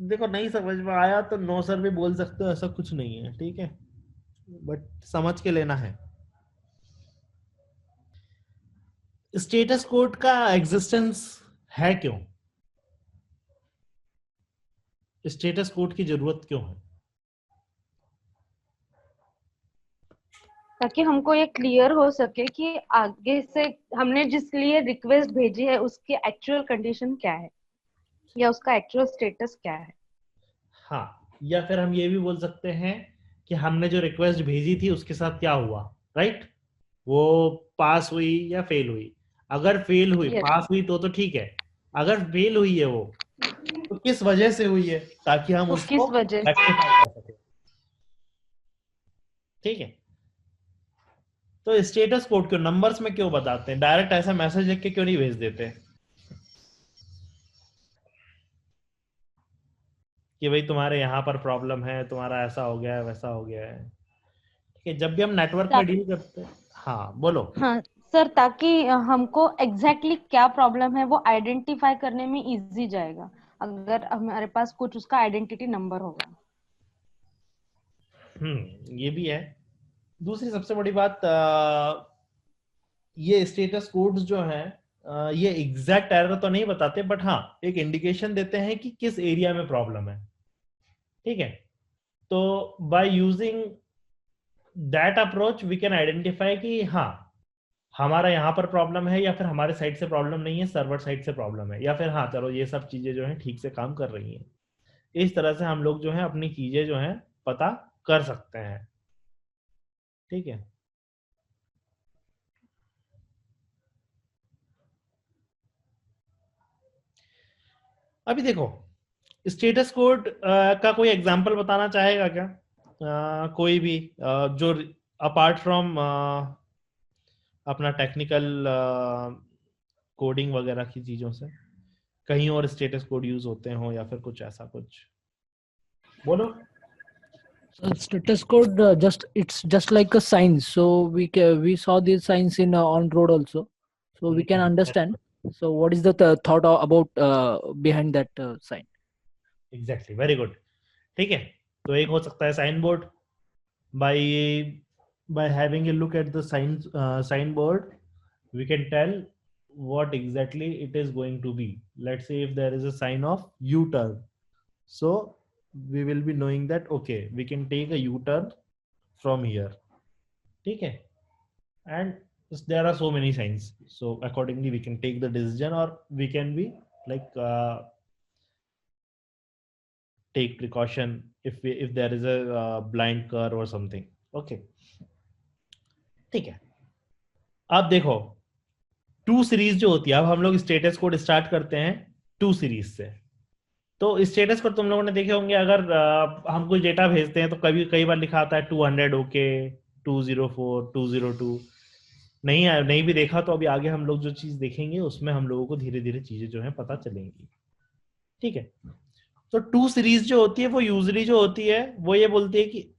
देखो नहीं समझ में आया तो नो सर भी बोल सकते हो, ऐसा कुछ नहीं है, ठीक है। बट समझ के लेना है। स्टेटस कोड का एग्जिस्टेंस है क्यों? स्टेटस कोड की जरूरत क्यों है? ताकि हमको ये क्लियर हो सके कि आगे से हमने जिस लिए रिक्वेस्ट भेजी है उसकी एक्चुअल कंडीशन क्या है या उसका एक्चुअल स्टेटस क्या है। हाँ, या फिर हम ये भी बोल सकते हैं कि हमने जो रिक्वेस्ट भेजी थी उसके साथ क्या हुआ, राइट। वो पास हुई या फेल हुई। अगर फेल हुई, Yes. पास हुई तो ठीक है। अगर फेल हुई है वो, तो किस वजह से हुई है, ताकि हम तो उसको किस वजह से? रेक्टिफाई कर सके, ठीक है। तो स्टेटस कोड क्यों नंबर्स में क्यों बताते हैं, डायरेक्ट ऐसा मैसेज लिख के क्यों नहीं भेज देते कि भाई तुम्हारे यहाँ पर प्रॉब्लम है, तुम्हारा ऐसा हो गया है, वैसा हो गया है, ठीक है, जब भी हम नेटवर्क में डील करते हैं, हाँ बोलो। हाँ सर, ताकि हमको एग्जैक्टली क्या प्रॉब्लम है वो आइडेंटिफाई करने में इजी जाएगा, अगर हमारे पास कुछ उसका आइडेंटिटी नंबर होगा। ये भी है। दूसरी सबसे बड़ी बात, ये स्टेटस कोड्स जो हैं ये एग्जैक्ट एरर तो नहीं बताते, बट हाँ एक इंडिकेशन देते हैं कि किस एरिया में प्रॉब्लम है। ठीक है, तो by using that approach we can identify कि हाँ हमारा यहाँ पर प्रॉब्लम है, या फिर हमारे साइड से प्रॉब्लम नहीं है, सर्वर साइड से प्रॉब्लम है, या फिर हाँ चलो ये सब चीजें जो है ठीक से काम कर रही हैं। इस तरह से हम लोग जो है अपनी चीजें जो है पता कर सकते हैं। ठीक है, अभी देखो स्टेटस कोड का कोई एग्जांपल बताना चाहेगा क्या? कोई भी जो अपार्ट फ्रॉम अपना टेक्निकल कोडिंग वगैरह की चीजों से कहीं और स्टेटस कोड यूज होते हो, या फिर कुछ ऐसा कुछ बोलो। Status code it's just like a sign. So we saw these signs in on road also, so we can understand. So what is the thought about behind that sign? Exactly, very good. ठीक है, तो एक हो सकता है sign board. by having a look at the sign board we can tell what exactly it is going to be. Let's say if there is a sign of U-turn, so we will be knowing that okay we can take a U-turn from here. ठीक है, and there are so many signs, so accordingly we can take the decision, or we can be like take precaution if there is a blind curve or something. Okay, ठीक है। अब देखो 2 सीरीज जो होती है, अब हम लोग स्टेटस कोड स्टार्ट करते हैं 2 सीरीज से। तो स्टेटस कोड तुम लोगों ने देखे होंगे, अगर हम कोई डेटा भेजते हैं तो कई बार लिखा आता है 200 ओके, 204, 202। नहीं भी देखा तो अभी आगे हम लोग जो चीज देखेंगे उसमें हम लोगों को धीरे धीरे चीजें जो है पता चलेंगी। ठीक है, तो 2 सीरीज जो होती है वो यूजली जो होती है वो ये बोलती है कि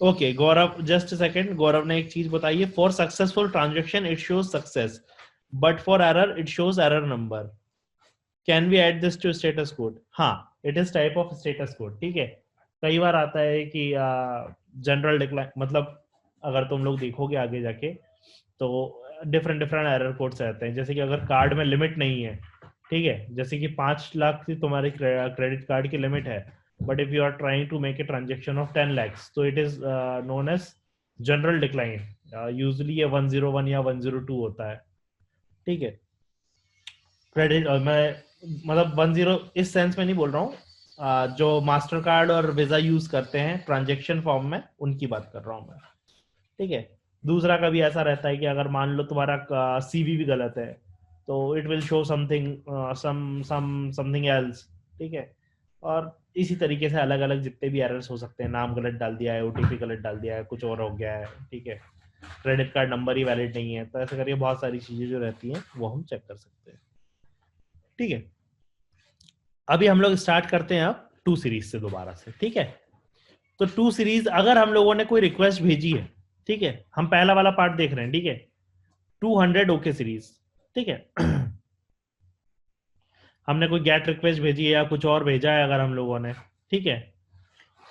okay Gaurav, just second, Gaurav ने एक चीज बताई है, for successful transaction it shows success but for error it shows error number, can we add this to status code? हाँ, it is type of status code. ठीक है, कई बार आता है कि जनरल डिक्लाइन, मतलब अगर तुम लोग देखोगे आगे जाके तो डिफरेंट एरर कोड्स रहते हैं, जैसे कि अगर कार्ड में लिमिट नहीं है, ठीक है, जैसे कि 5 लाख की तुम्हारी क्रेडिट कार्ड की लिमिट है, but if you are trying to make a transaction of 10 lakhs, तो it is known as general decline. Usually ये 101 या 102 होता है। ठीक है, क्रेडिट मैं मतलब 10 इस सेंस में नहीं बोल रहा हूँ, जो मास्टर कार्ड और वीजा यूज करते हैं ट्रांजेक्शन फॉर्म में उनकी बात कर रहा हूँ मैं। ठीक है, दूसरा का भी ऐसा रहता है कि अगर मान लो तुम्हारा सीवी भी गलत है तो it will show something else. ठीक है, और इसी तरीके से अलग अलग जितने भी एरर्स हो सकते हैं, नाम गलत डाल दिया है, ओटीपी गलत डाल दिया है, कुछ और हो गया है, ठीक है, क्रेडिट कार्ड नंबर ही वैलिड नहीं है, तो ऐसे करके बहुत सारी चीजें जो रहती हैं वो हम चेक कर सकते हैं। ठीक है, अभी हम लोग स्टार्ट करते हैं अब 2 सीरीज से दोबारा से। ठीक है, तो 2 सीरीज अगर हम लोगों ने कोई रिक्वेस्ट भेजी है, ठीक है, हम पहला वाला पार्ट देख रहे हैं। ठीक है, 200 ओके सीरीज। ठीक है, हमने कोई गेट रिक्वेस्ट भेजी है या कुछ और भेजा है अगर हम लोगों ने, ठीक है,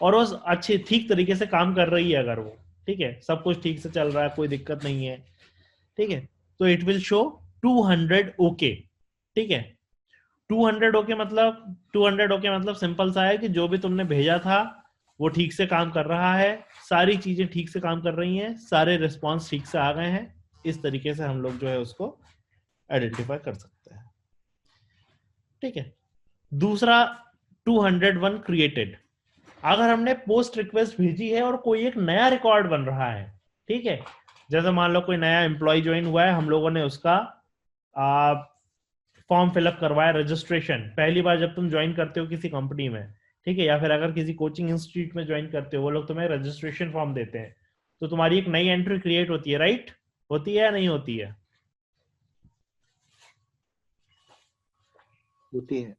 और वो अच्छी ठीक तरीके से काम कर रही है अगर वो, ठीक है, सब कुछ ठीक से चल रहा है, कोई दिक्कत नहीं है, ठीक है, तो इट विल शो 200 ओके। ठीक है, 200 ओके मतलब सिंपल सा है कि जो भी तुमने भेजा था वो ठीक से काम कर रहा है, सारी चीजें ठीक से काम कर रही हैं, सारे रिस्पॉन्स ठीक से आ गए हैं। इस तरीके से हम लोग जो है उसको आइडेंटिफाई कर सकते हैं। ठीक है, दूसरा 201 क्रिएटेड, अगर हमने पोस्ट रिक्वेस्ट भेजी है और कोई एक नया रिकॉर्ड बन रहा है, ठीक है, जैसे मान लो कोई नया एम्प्लॉय ज्वाइन हुआ है, हम लोगों ने उसका फॉर्म फिलअप करवाया, रजिस्ट्रेशन, पहली बार जब तुम ज्वाइन करते हो किसी कंपनी में, ठीक है, या फिर अगर किसी कोचिंग इंस्टीट्यूट में ज्वाइन करते हो, वो लोग तुम्हें रजिस्ट्रेशन फॉर्म देते हैं, तो तुम्हारी एक नई एंट्री क्रिएट होती है, राइट? होती है या नहीं होती है? होती है।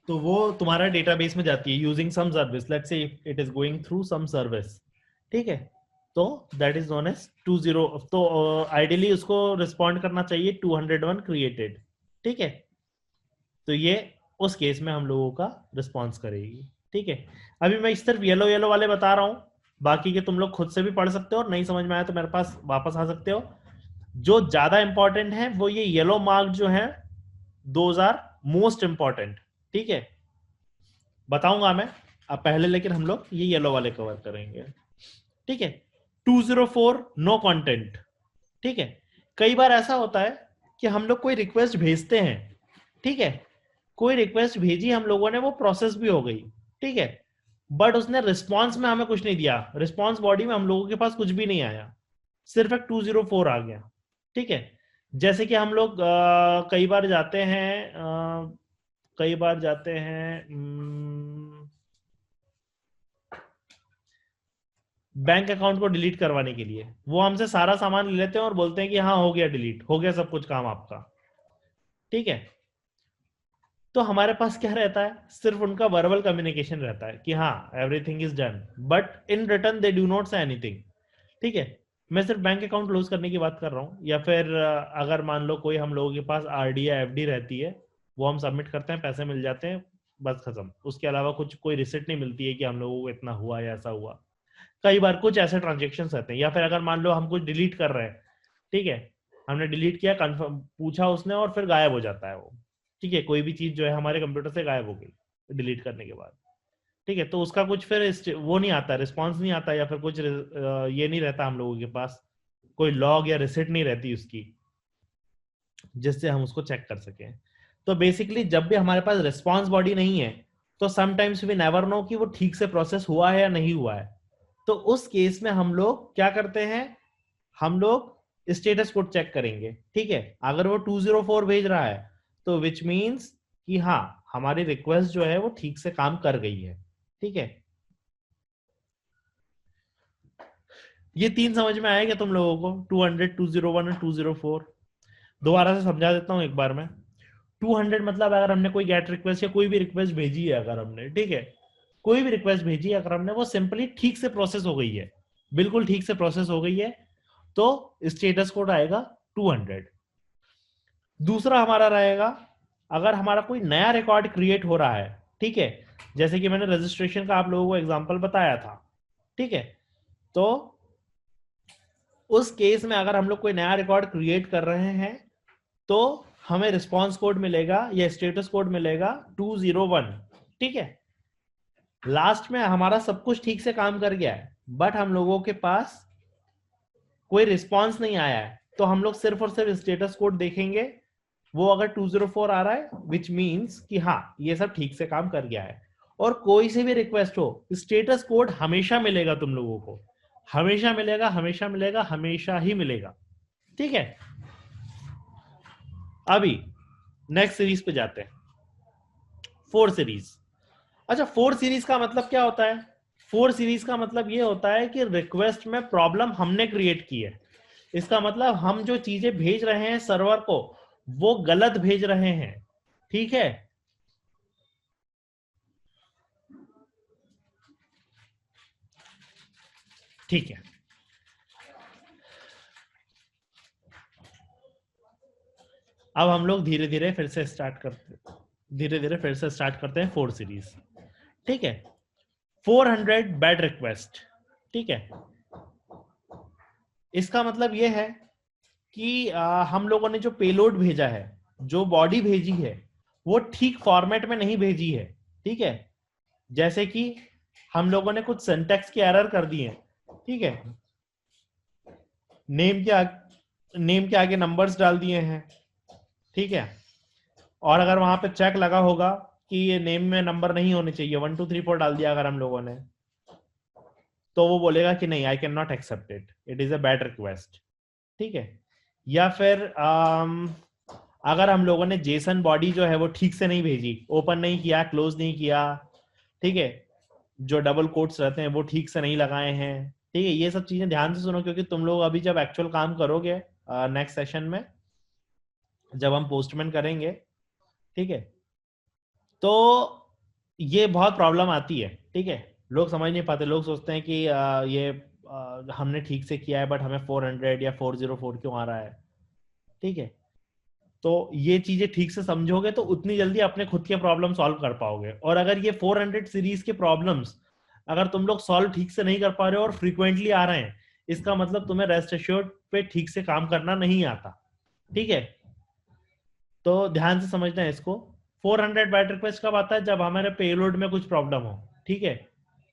तो वो तुम्हारा डेटाबेस में जाती है using some service, let's say it is going through some service, ठीक है। तो दैट इज नोन एज 20, तो आइडियली उसको रिस्पॉन्ड करना चाहिए 201 क्रिएटेड, ठीक है। तो ये उस केस में हम लोगों का रिस्पॉन्स करेगी, ठीक है। अभी मैं सिर्फ येलो येलो वाले बता रहा हूं, बाकी के तुम लोग खुद से भी पढ़ सकते हो, और नहीं समझ में आया तो मेरे पास वापस आ सकते हो। जो ज्यादा इंपॉर्टेंट है वो ये येलो मार्क जो है, दोज आर मोस्ट इंपॉर्टेंट, ठीक है, बताऊंगा मैं अब पहले, लेकिन हम लोग ये येलो वाले कवर करेंगे, ठीक है। 204 नो कंटेंट, ठीक है। कई बार ऐसा होता है कि हम लोग कोई रिक्वेस्ट भेजते हैं, ठीक है, कोई रिक्वेस्ट भेजी हम लोगों ने, वो प्रोसेस भी हो गई, ठीक है, बट उसने रिस्पॉन्स में हमें कुछ नहीं दिया, रिस्पॉन्स बॉडी में हम लोगों के पास कुछ भी नहीं आया, सिर्फ एक 204 आ गया, ठीक है। जैसे कि हम लोग कई बार जाते हैं बैंक अकाउंट को डिलीट करवाने के लिए, वो हमसे सारा सामान ले लेते हैं और बोलते हैं कि हाँ हो गया डिलीट, हो गया सब कुछ काम आपका, ठीक है। तो हमारे पास क्या रहता है, सिर्फ उनका वर्बल कम्युनिकेशन रहता है कि हाँ everything is done, but in return they do not say anything, ठीक है। मैं सिर्फ बैंक अकाउंट क्लोज करने की बात कर रहा हूँ, या फिर अगर मान लो कोई हम लोगों के पास आरडी या एफडी रहती है, वो हम सबमिट करते हैं, पैसे मिल जाते हैं, बस खत्म, उसके अलावा कुछ कोई रिसिप्ट नहीं मिलती है कि हम लोगों को इतना हुआ या ऐसा हुआ। कई बार कुछ ऐसे ट्रांजेक्शन रहते हैं, या फिर अगर मान लो हम कुछ डिलीट कर रहे हैं, ठीक है, हमने डिलीट किया, कंफर्म पूछा उसने और फिर गायब हो जाता है वो, ठीक है, कोई भी चीज जो है हमारे कंप्यूटर से गायब हो गई डिलीट करने के बाद, ठीक है। तो उसका कुछ फिर वो नहीं आता, रिस्पॉन्स नहीं आता, या फिर कुछ ये नहीं रहता हम लोगों के पास, कोई लॉग या रिसिप्ट नहीं रहती उसकी जिससे हम उसको चेक कर सकें। तो बेसिकली जब भी हमारे पास रिस्पॉन्स बॉडी नहीं है, तो समटाइम्स वी नेवर नो कि वो ठीक से प्रोसेस हुआ है या नहीं हुआ है। तो उस केस में हम लोग क्या करते हैं, हम लोग स्टेटस कोड चेक करेंगे, ठीक है। अगर वो 204 भेज रहा है तो विच मीन्स कि हाँ हमारी रिक्वेस्ट जो है वो ठीक से काम कर गई है, ठीक है। ये तीन समझ में आएगा तुम लोगों को, 200, 201 और 204। दोबारा से समझा देता हूं एक बार में। 200 मतलब अगर हमने कोई गेट रिक्वेस्ट या कोई भी रिक्वेस्ट भेजी है, अगर हमने, ठीक है, कोई भी रिक्वेस्ट भेजी है, अगर हमने, वो सिंपली ठीक से प्रोसेस हो गई है, बिल्कुल ठीक से प्रोसेस हो गई है, तो स्टेटस कोड आएगा 200। दूसरा हमारा रहेगा, अगर हमारा कोई नया रिकॉर्ड क्रिएट हो रहा है, ठीक है, जैसे कि मैंने रजिस्ट्रेशन का आप लोगों को एग्जांपल बताया था, ठीक है, तो उस केस में अगर हम लोग कोई नया रिकॉर्ड क्रिएट कर रहे हैं तो हमें रिस्पॉन्स कोड मिलेगा या स्टेटस कोड मिलेगा 201, ठीक है। लास्ट में हमारा सब कुछ ठीक से काम कर गया है, बट हम लोगों के पास कोई रिस्पॉन्स नहीं आया है, तो हम लोग सिर्फ और सिर्फ स्टेटस कोड देखेंगे, वो अगर 204 आ रहा है विच मीन्स कि हाँ ये सब ठीक से काम कर गया है। और कोई से भी रिक्वेस्ट हो, स्टेटस कोड हमेशा मिलेगा तुम लोगों को, हमेशा मिलेगा, हमेशा मिलेगा, हमेशा ही मिलेगा, ठीक है। अभी नेक्स्ट सीरीज पे जाते हैं, 4 सीरीज। अच्छा, 4 सीरीज का मतलब क्या होता है? 4 सीरीज का मतलब ये होता है कि रिक्वेस्ट में प्रॉब्लम हमने क्रिएट की है। इसका मतलब हम जो चीजें भेज रहे हैं सर्वर को, वो गलत भेज रहे हैं, ठीक है। ठीक है, अब हम लोग धीरे धीरे फिर से स्टार्ट करते हैं 4 सीरीज, ठीक है। 400 बैड रिक्वेस्ट, ठीक है। इसका मतलब यह है कि हम लोगों ने जो पेलोड भेजा है, जो बॉडी भेजी है, वो ठीक फॉर्मेट में नहीं भेजी है, ठीक है। जैसे कि हम लोगों ने कुछ सिंटैक्स की एरर कर दी है, ठीक है, नेम के आगे नंबर्स डाल दिए हैं, ठीक है। और अगर वहां पे चेक लगा होगा कि ये नेम में नंबर नहीं होने चाहिए, 1 2 3 4 डाल दिया अगर हम लोगों ने, तो वो बोलेगा कि नहीं, I can not accept it is a bad request, ठीक है। या फिर अगर हम लोगों ने जेसन बॉडी जो है वो ठीक से नहीं भेजी, ओपन नहीं किया, क्लोज नहीं किया, ठीक है, जो डबल कोट्स रहते हैं वो ठीक से नहीं लगाए हैं, ठीक है। ये सब चीजें ध्यान से सुनो, क्योंकि तुम लोग अभी जब एक्चुअल काम करोगे नेक्स्ट सेशन में, जब हम पोस्टमैन करेंगे, ठीक है, तो ये बहुत प्रॉब्लम आती है, ठीक है। लोग समझ नहीं पाते, लोग सोचते हैं कि ये हमने ठीक से किया है बट हमें 400 या 404 क्यों आ रहा है, ठीक है। तो ये चीजें ठीक से समझोगे तो उतनी जल्दी अपने खुद के प्रॉब्लम सॉल्व कर पाओगे। और अगर ये 400 सीरीज के प्रॉब्लम्स अगर तुम लोग सॉल्व ठीक से नहीं कर पा रहे हो और फ्रीक्वेंटली आ रहे हैं, इसका मतलब तुम्हें रेस्ट एश्योर्ड पे ठीक से काम करना नहीं आता, ठीक है। तो ध्यान से समझना है इसको। 400 बाइट रिक्वेस्ट कब आता है? जब हमारे पेलोड में कुछ प्रॉब्लम हो, ठीक है।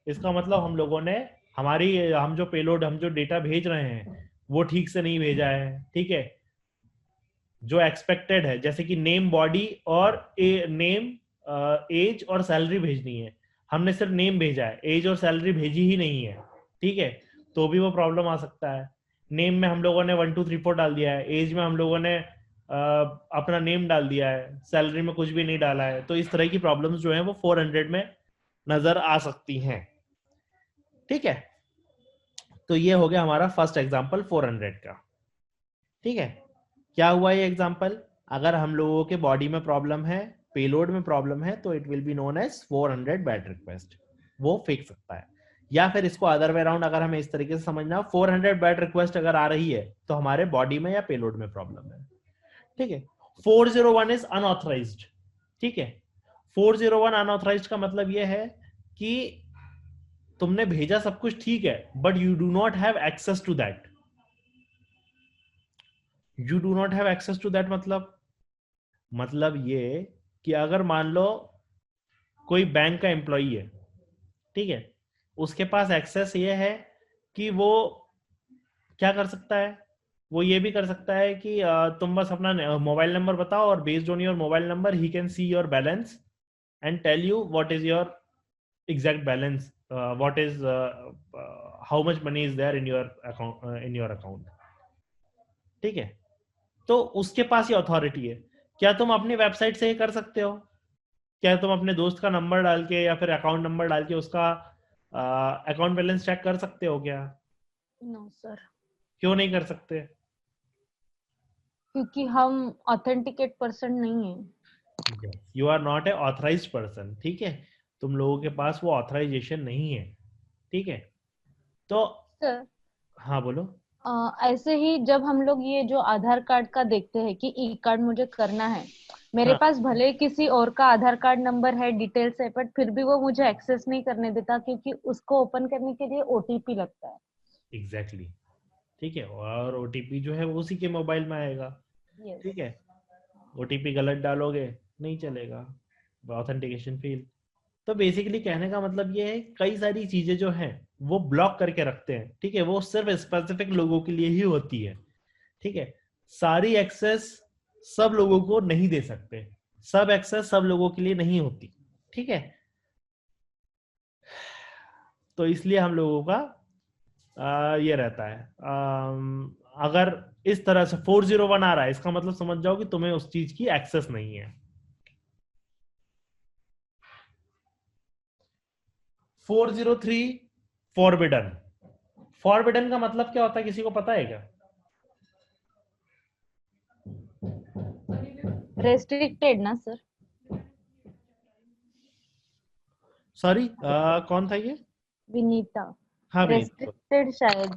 इसका मतलब हम लोगों ने हम जो डेटा भेज रहे हैं वो ठीक से नहीं भेजा है, ठीक है। जो एक्सपेक्टेड है, जैसे कि नेम बॉडी और नेम एज और सैलरी भेजनी है, हमने सिर्फ नेम भेजा है, एज और सैलरी भेजी ही नहीं है, ठीक है। तो भी वो प्रॉब्लम आ सकता है। नेम में हम लोगों ने 1 2 3 4 डाल दिया है, एज में हम लोगों ने अपना नेम डाल दिया है, सैलरी में कुछ भी नहीं डाला है। तो इस तरह की प्रॉब्लम्स जो है वो 400 में नजर आ सकती हैं, ठीक है। तो ये हो गया हमारा फर्स्ट एग्जांपल 400 का, ठीक है। क्या हुआ ये एग्जांपल? अगर हम लोगों के बॉडी में प्रॉब्लम है, पेलोड में प्रॉब्लम है, तो it will be known as 400 bad request, वो फेंक सकता है। या फिर इसको अदर वे अराउंड अगर हमें इस तरीके से समझना, 400 बाइट रिक्वेस्ट अगर आ रही है तो हमारे बॉडी में या पेलोड में प्रॉब्लम है, ठीक है। 401 इज अनऑथराइज्ड, ठीक है। 401 अनऑथराइज्ड का मतलब यह है कि तुमने भेजा सब कुछ ठीक है but you do not have access to that. You do not have access to that मतलब ये कि अगर मान लो कोई बैंक का एम्प्लॉई है, ठीक है, उसके पास एक्सेस ये है कि वो क्या कर सकता है, वो ये भी कर सकता है कि तुम बस अपना मोबाइल नंबर बताओ और based on your mobile number ही can see your balance and tell you what is your exact balance, what is how much money is there in your account, ठीक है। तो उसके पास ये अथॉरिटी है। क्या तुम अपनी वेबसाइट से ये कर सकते हो? क्या तुम अपने दोस्त का नंबर डाल के या फिर अकाउंट नंबर डाल के उसका अकाउंट बैलेंस चेक कर सकते हो क्या? नो सर, क्यों नहीं कर सकते? क्योंकि हम ऑथेंटिकेट पर्सन नहीं है। You are not a authorised person, ठीक है। तुम लोगों के पास वो ऑथराइजेशन नहीं है, ठीक है। तो सर हाँ बोलो। ऐसे ही जब हम लोग ये जो आधार कार्ड का देखते हैं कि ई कार्ड मुझे करना है, मेरे हाँ पास भले किसी और का आधार कार्ड नंबर है, डिटेल्स है, बट फिर भी वो मुझे एक्सेस नहीं करने देता क्योंकि उसको ओपन करने के लिए ओटीपी लगता है। एग्जैक्टली, ठीक है। और ओटीपी जो है वो उसी के मोबाइल में आएगा, Yes. ठीक है। ओटीपी गलत डालोगे नहीं चलेगा, ऑथेंटिकेशन फेल। तो बेसिकली कहने का मतलब ये है, कई सारी चीजें जो हैं वो ब्लॉक करके रखते हैं, ठीक है। वो सिर्फ स्पेसिफिक लोगों के लिए ही होती है, ठीक है। सारी एक्सेस सब लोगों को नहीं दे सकते, सब एक्सेस सब लोगों के लिए नहीं होती, ठीक है। तो इसलिए हम लोगों का ये रहता है। अगर इस तरह से 401 आ रहा है, इसका मतलब समझ जाओ कि तुम्हें उस चीज की एक्सेस नहीं है। 403 फॉरबिडन। फॉरबिडन का मतलब क्या होता है, किसी को पता है क्या? रेस्ट्रिक्टेड ना सर? सॉरी कौन था ये? विनीता। हाँ रेस्ट्रिक्टेड शायद।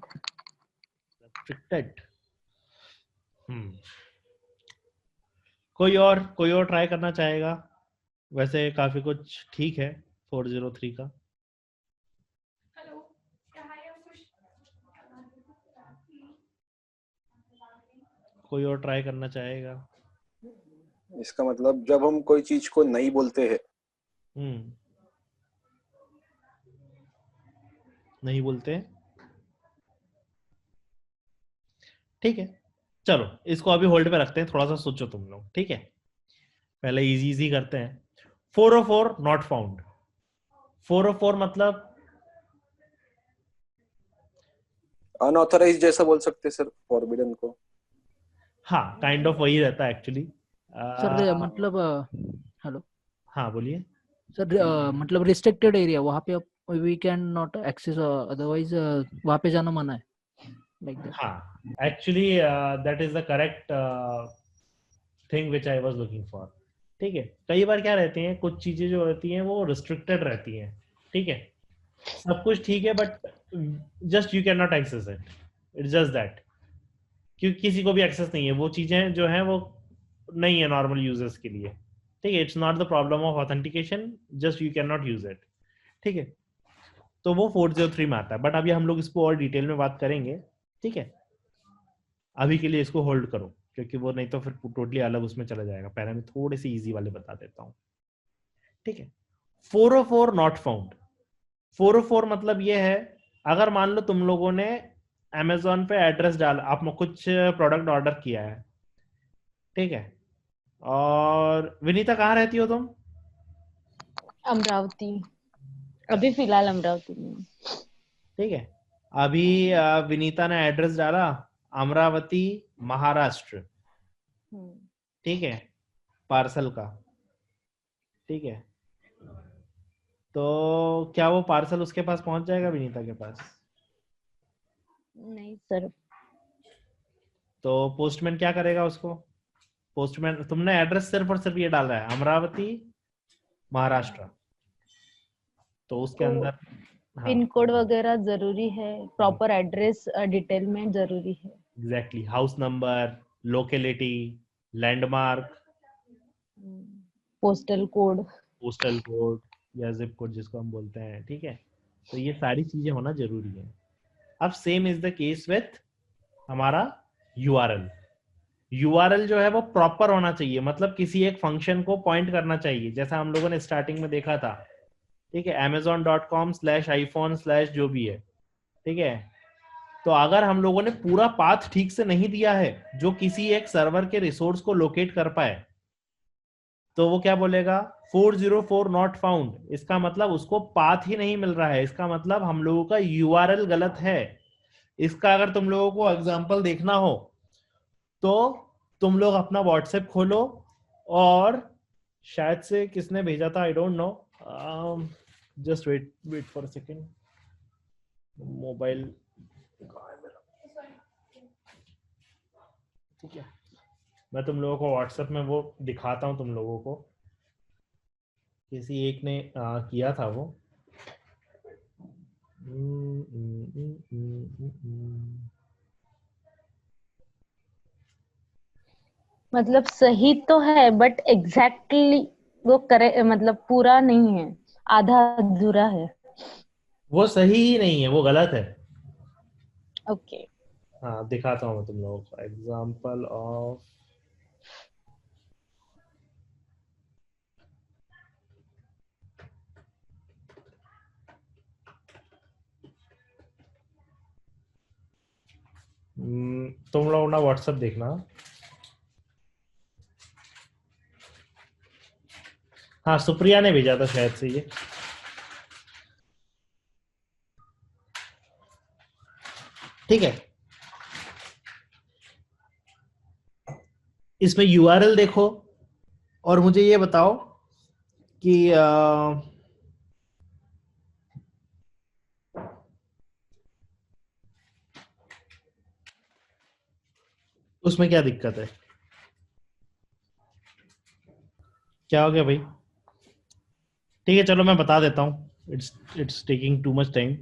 रेस्ट्रिक्टेड। कोई और ट्राई करना चाहेगा? वैसे काफी कुछ ठीक है 403 का। कोई और ट्राई करना चाहेगा? इसका मतलब जब हम कोई चीज को नहीं बोलते हैं, नहीं बोलते, ठीक है। चलो इसको अभी होल्ड पे रखते हैं, थोड़ा सा सोचो तुम लोग, ठीक है। पहले इजी इजी करते हैं। 404 नॉट फाउंड। 404 मतलब अनऑथराइज्ड जैसा बोल सकते सर फॉरबिडन को। हाँ काइंड ऑफ वही रहता है एक्चुअली। सर मतलब हेलो। हाँ बोलिए सर मतलब रिस्ट्रिक्टेड एरिया, वहाँ पे we can not access, otherwise वहाँ पे जाना मना है, लाइक दैट। हाँ actually that is the correct thing which I was looking for. ठीक है, कई बार क्या रहती हैं, कुछ चीजें जो रहती हैं वो रिस्ट्रिक्टेड रहती हैं, ठीक है, सब कुछ ठीक है but just you can not access it, it's just that, क्योंकि किसी को भी एक्सेस नहीं है, वो चीजें जो है वो नहीं है नॉर्मल यूजर्स के लिए, ठीक है, it's not the problem of authentication, just you can not use it, ठीक है, तो वो 403 में आता है, बट अभी हम लोग इसको और डिटेल में बात करेंगे, ठीक है, अभी के लिए इसको होल्ड करो, क्योंकि वो नहीं तो फिर टोटली अलग उसमें चला जाएगा, पहले मैं थोड़े से इजी वाले बता देता हूँ, ठीक है। 404 नॉट फाउंड, 404 मतलब ये है, अगर मान लो तुम लोगों ने Amazon पे एड्रेस डाला, आप कुछ प्रोडक्ट ऑर्डर किया है, ठीक है, और विनीता कहाँ रहती हो तुम? अमरावती, अभी फिलहाल अमरावती में। ठीक है, अभी विनीता ने एड्रेस डाला अमरावती महाराष्ट्र, ठीक है, पार्सल का, ठीक है, तो क्या वो पार्सल उसके पास पहुंच जाएगा विनीता के पास? नहीं सर। तो पोस्टमैन क्या करेगा उसको? पोस्टमैन, तुमने एड्रेस सिर्फ और सिर्फ ये डाला है अमरावती महाराष्ट्र, तो उसके तो अंदर पिन कोड वगैरह जरूरी है, प्रॉपर एड्रेस डिटेल में जरूरी है। Exactly, house number, locality, landmark, postal code या जिप कोड जिसको हम बोलते हैं, ठीक है, तो ये सारी चीजें होना जरूरी है। अब same is the case with हमारा यूआरएल। यूआरएल जो है वो प्रॉपर होना चाहिए, मतलब किसी एक फंक्शन को पॉइंट करना चाहिए, जैसा हम लोगों ने स्टार्टिंग में देखा था, ठीक है, amazon.com/iphone/ जो भी है, ठीक है, तो अगर हम लोगों ने पूरा पाथ ठीक से नहीं दिया है जो किसी एक सर्वर के रिसोर्स को लोकेट कर पाए, तो वो क्या बोलेगा, 404 नॉट फाउंड, इसका मतलब उसको पाथ ही नहीं मिल रहा है, इसका मतलब हम लोगों का यूआरएल गलत है। इसका अगर तुम लोगों को एग्जांपल देखना हो तो तुम लोग अपना व्हाट्सएप खोलो, और शायद से किसने भेजा था, I don't know, just wait for a second, mobile, ठीक है, मैं तुम लोगों को व्हाट्सएप में वो दिखाता हूँ, तुम लोगों को किसी एक ने किया था वो, मतलब सही तो है बट एग्जैक्टली वो करे, मतलब पूरा नहीं है, आधा अधूरा है। वो सही ही नहीं है, वो गलत है। ओके। हाँ, दिखाता हूँ मैं तुम लोगों को एग्जाम्पल ऑफ, तुम लोग ना व्हाट्सएप देखना, हाँ सुप्रिया ने भेजा था शायद से ये, ठीक है, इसमें यूआरएल देखो और मुझे ये बताओ कि उसमें क्या दिक्कत है, क्या हो गया भाई? ठीक है, चलो मैं बता देता हूँ, it's taking too much time,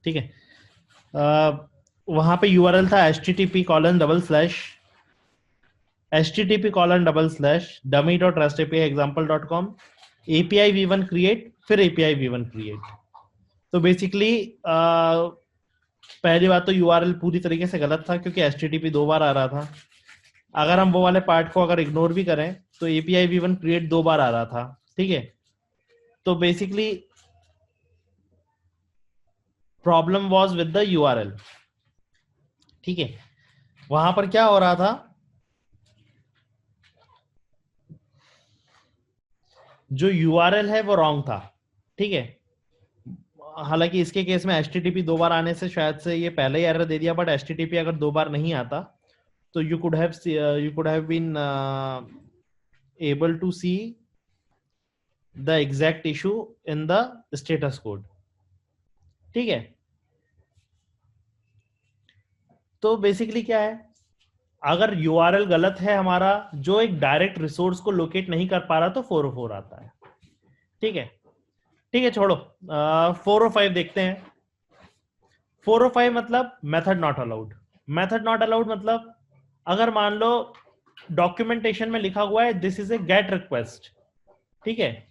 ठीक है, वहां पे यूआरएल था http://dummy.rustapi.example.com API v1 create, फिर API v1 create। तो बेसिकली पहली बात तो यूआरएल पूरी तरीके से गलत था, क्योंकि HTTP 2 बार आ रहा था। अगर हम वो वाले पार्ट को अगर इग्नोर भी करें तो API v1 create 2 बार आ रहा था, ठीक है, तो basically problem was with the URL, ठीक है, वहां पर क्या हो रहा था, जो यूआरएल है वो रॉन्ग था, ठीक है, हालांकि इसके केस में HTTP 2 बार आने से शायद से ये पहले ही एरर दे दिया, बट HTTP अगर 2 बार नहीं आता तो you could have been able to see the exact issue in the status code, ठीक है। तो बेसिकली क्या है, अगर यूआरएल गलत है हमारा, जो एक डायरेक्ट रिसोर्स को लोकेट नहीं कर पा रहा, तो 404 आता है। ठीक है, ठीक है, छोड़ो। 405 देखते हैं। 405 मतलब method not allowed. Method not allowed मतलब अगर मान लो डॉक्यूमेंटेशन में लिखा हुआ है this is a gate request, ठीक है,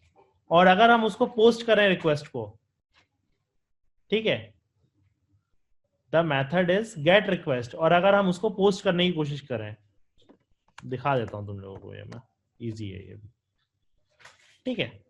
और अगर हम उसको पोस्ट करें रिक्वेस्ट को, ठीक है, the method is get request, और अगर हम उसको पोस्ट करने की कोशिश करें, दिखा देता हूं तुम लोगों को, ये मैं इजी है ये भी, ठीक है।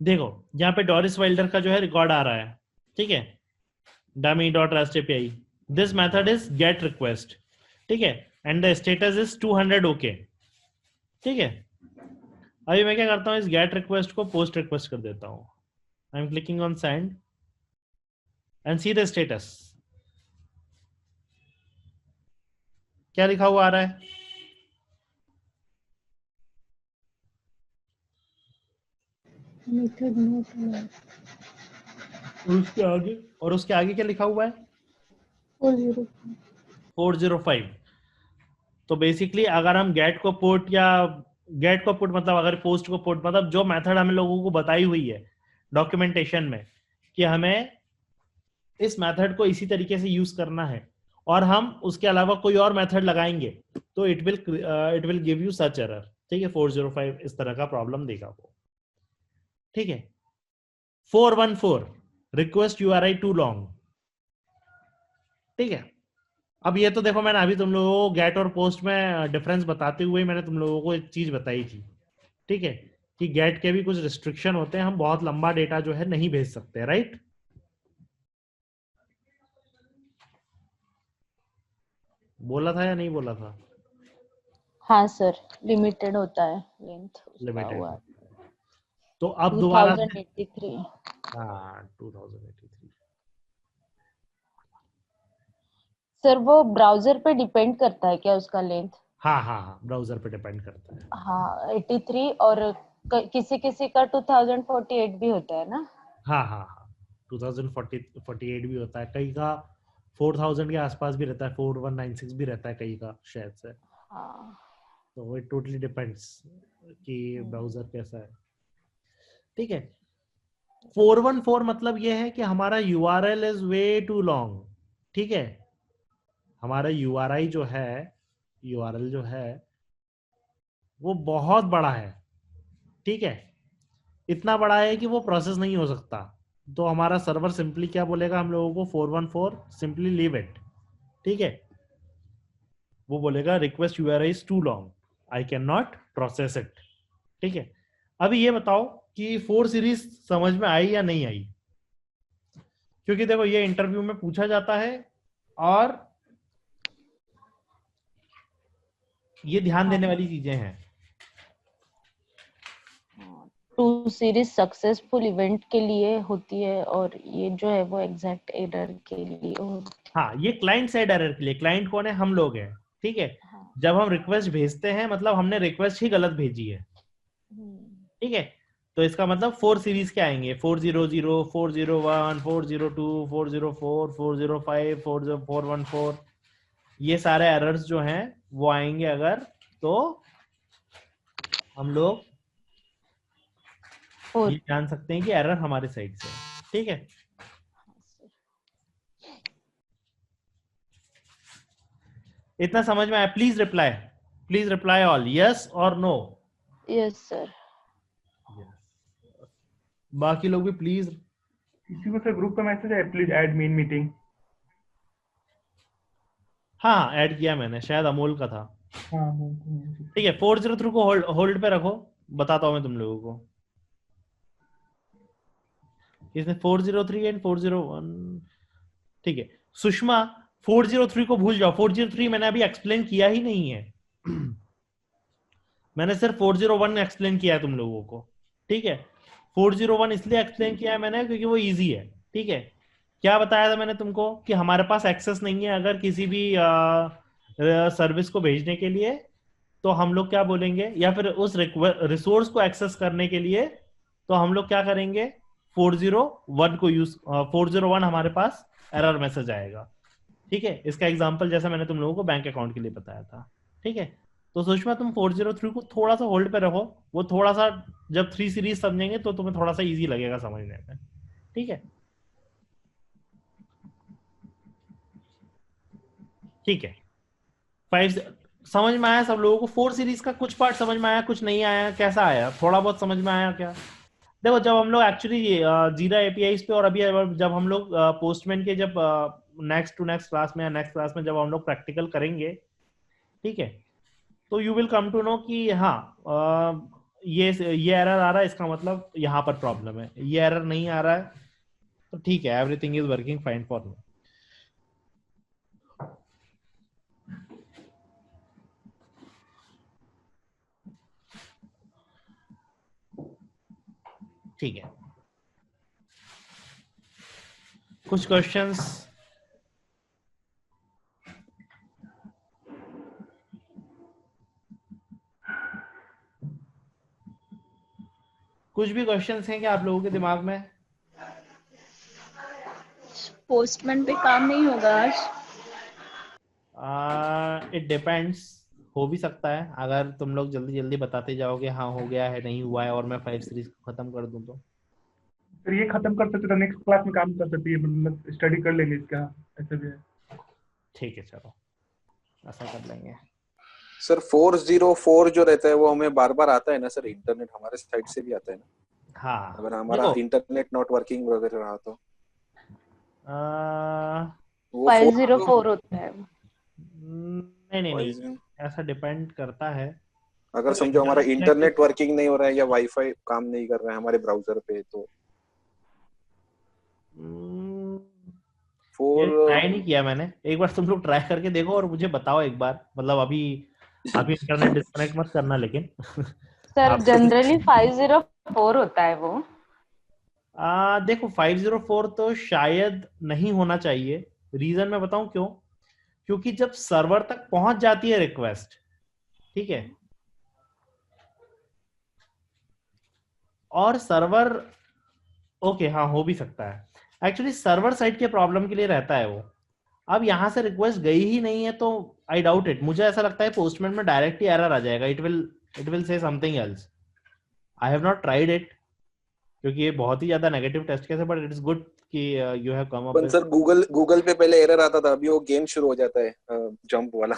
देखो यहाँ पे डॉरिस वाइल्डर का जो है रिकॉर्ड आ रहा है, ठीक है, dummy dot rest API, this method is get request, ठीक है, and the status is 200 okay, ठीक है। अभी मैं क्या करता हूँ, इस गेट रिक्वेस्ट को पोस्ट रिक्वेस्ट कर देता हूँ। I am clicking on send and see the status, क्या लिखा हुआ आ रहा है, मेथड नॉट अलाउड और उसके आगे क्या लिखा हुआ है, 405। तो बेसिकली अगर हम गेट को पुट, या गेट को पुट मतलब अगर पोस्ट को पुट, मतलब जो मेथड हम लोगों को बताई हुई है डॉक्यूमेंटेशन में कि हमें इस मेथड को इसी तरीके से यूज करना है, और हम उसके अलावा कोई और मेथड लगाएंगे, तो it will give you such error, ठीक है। 405 इस तरह का प्रॉब्लम देगा वो, ठीक है। 414 रिक्वेस्ट यूआरआई टू लॉन्ग, ठीक है। अब ये तो देखो मैंने अभी तुम लोगों को गेट और पोस्ट में डिफरेंस बताते हुए मैंने तुम लोगों को एक चीज बताई थी, ठीक है, कि गेट के भी कुछ रिस्ट्रिक्शन होते हैं, हम बहुत लंबा डेटा जो है नहीं भेज सकते, राइट। बोला था या नहीं बोला था, हाँ सर, लिमिटेड होता है लेंथ लिमिटेड। तो अब दोबारा 2083। हाँ 2083। सर वो ब्राउजर पे डिपेंड करता है क्या उसका लेंथ? हाँ हाँ हाँ, ब्राउजर पे डिपेंड करता है। हाँ 83, और किसी किसी का 2048 भी होता है ना? हाँ हाँ हाँ, 2048 भी होता है, कई का 4000 के आसपास भी रहता है, 4196 भी रहता है कई का शायद से। हाँ। तो इट टोटली डिपेंड्स कि ब्राउजर कैसा है, ठीक है। 414 मतलब ये है कि हमारा URL is way too long, ठीक है, हमारा यूआरआई जो है, यूआरएल जो है वो बहुत बड़ा है, ठीक है, इतना बड़ा है कि वो प्रोसेस नहीं हो सकता। तो हमारा सर्वर सिंपली क्या बोलेगा हम लोगों को, 414 सिंपली लीव इट, ठीक है, वो बोलेगा request URI is too long, I can not process it, ठीक है। अभी ये बताओ कि 4 सीरीज समझ में आई या नहीं आई, क्योंकि देखो ये इंटरव्यू में पूछा जाता है और ये ध्यान देने वाली चीजें हैं। 2 सीरीज सक्सेसफुल इवेंट के लिए होती है, और ये जो है वो एग्जैक्ट एरर के लिए हाँ, ये क्लाइंट साइड एरर के लिए, क्लाइंट कौन है, हम लोग हैं, ठीक है। हाँ। जब हम रिक्वेस्ट भेजते हैं मतलब हमने रिक्वेस्ट ही गलत भेजी है, ठीक है, तो इसका मतलब 4 सीरीज के आएंगे, 400, 401, 402, 404, 405, 414, ये सारे एरर्स जो हैं वो आएंगे अगर, तो हम लोग ये जान सकते हैं कि एरर हमारे साइड से, ठीक है। इतना समझ में आया? प्लीज रिप्लाई ऑल, यस और नो। Yes sir. बाकी लोग भी प्लीज। किसी को सर ग्रुप का मैसेज है, प्लीज ऐड मेन मीटिंग। हाँ ऐड किया मैंने, शायद अमोल का था। हाँ ठीक है, 403 को होल्ड पे रखो, बताता हूँ मैं तुम लोगों को। इसने 403 एंड 401, ठीक है। सुषमा 403 को भूल जाओ, 403 मैंने अभी एक्सप्लेन किया ही नहीं है। मैंने सिर्फ 401 एक्सप्लेन किया है तुम लोगों को, ठीक है। 401 इसलिए एक्सप्लेन किया है मैंने क्योंकि वो इजी है, ठीक है। क्या बताया था मैंने तुमको कि हमारे पास एक्सेस नहीं है अगर किसी भी सर्विस को भेजने के लिए, तो हम लोग क्या बोलेंगे, या फिर उस रिसोर्स को एक्सेस करने के लिए तो हम लोग क्या करेंगे, 401 को यूज 401 हमारे पास एरर मैसेज आएगा, ठीक है। इसका एग्जांपल जैसा मैंने तुम लोगों को बैंक अकाउंट के लिए बताया था, ठीक है। तो सुषमा तुम 403 को थोड़ा सा होल्ड पे रखो, वो थोड़ा सा जब 3 सीरीज समझेंगे तो तुम्हें थोड़ा सा इजी लगेगा समझने में, ठीक है। ठीक है, 5 समझ में आया सब लोगों को? 4 सीरीज का कुछ पार्ट समझ में आया, कुछ नहीं आया, कैसा आया, थोड़ा बहुत समझ में आया क्या? देखो जब हम लोग एक्चुअली जीरा एपीआई पे और अभी जब हम लोग पोस्टमैन के जब नेक्स्ट टू नेक्स्ट क्लास में या नेक्स्ट क्लास में जब हम लोग प्रैक्टिकल करेंगे, ठीक है, तो you will come to know कि हाँ ये एरर आ रहा है, इसका मतलब यहाँ पर प्रॉब्लम है, ये एरर नहीं आ रहा है तो ठीक है, everything is working fine for me. ठीक है, कुछ क्वेश्चंस? कुछ भी क्वेश्चंस हैं क्या आप लोगों के दिमाग में? पोस्टमैन पे काम नहीं होगा आज? इट डिपेंड्स, हो भी सकता है अगर तुम लोग जल्दी जल्दी बताते जाओगे हाँ हो गया है नहीं हुआ है और मैं 5 सीरीज को खत्म कर दूं तो। फिर ये खत्म कर सकते तो नेक्स्ट क्लास में काम कर सकते हैं, मतलब स्टडी कर लेंगे इसका, ऐसे भी है। ठीक है चलो ऐसा कर लेंगे। सर 404 जो रहता है वो हमें बार बार आता है ना सर, इंटरनेट हमारे साइड से भी आता है ना? हाँ अगर हमारा इंटरनेट नॉट वर्किंग वगैरह रहा तो वो 504 होता है। नहीं ऐसा डिपेंड करता है। अगर समझो हमारा इंटरनेट वर्किंग नहीं हो रहा है या वाईफाई काम नहीं कर रहा है हमारे ब्राउजर पे तो ट्राई नहीं किया मैंने, एक बार तुम लोग ट्राई करके देखो और मुझे बताओ एक बार, मतलब अभी इंटरनेट डिस्कनेक्ट मत करना लेकिन। सर जनरली 504 होता है वो। देखो 504 तो शायद नहीं होना चाहिए, रीजन मैं बताऊं क्यों, क्योंकि जब सर्वर तक पहुंच जाती है रिक्वेस्ट, ठीक है, और सर्वर ओके हाँ हो भी सकता है, एक्चुअली सर्वर साइड के प्रॉब्लम के लिए रहता है वो। अब यहां से रिक्वेस्ट गई ही नहीं है तो आई डाउट इट, मुझे ऐसा लगता है पोस्टमैन में डायरेक्ट ही एरर आ जाएगा, it will say something else. I have not tried it क्योंकि ये बहुत ही ज्यादा नेगेटिव टेस्ट केस है, बट इट इज गुड कि you have come up. Sir Google पे पहले एरर आता था, अभी वो गेम शुरू हो जाता है जंप वाला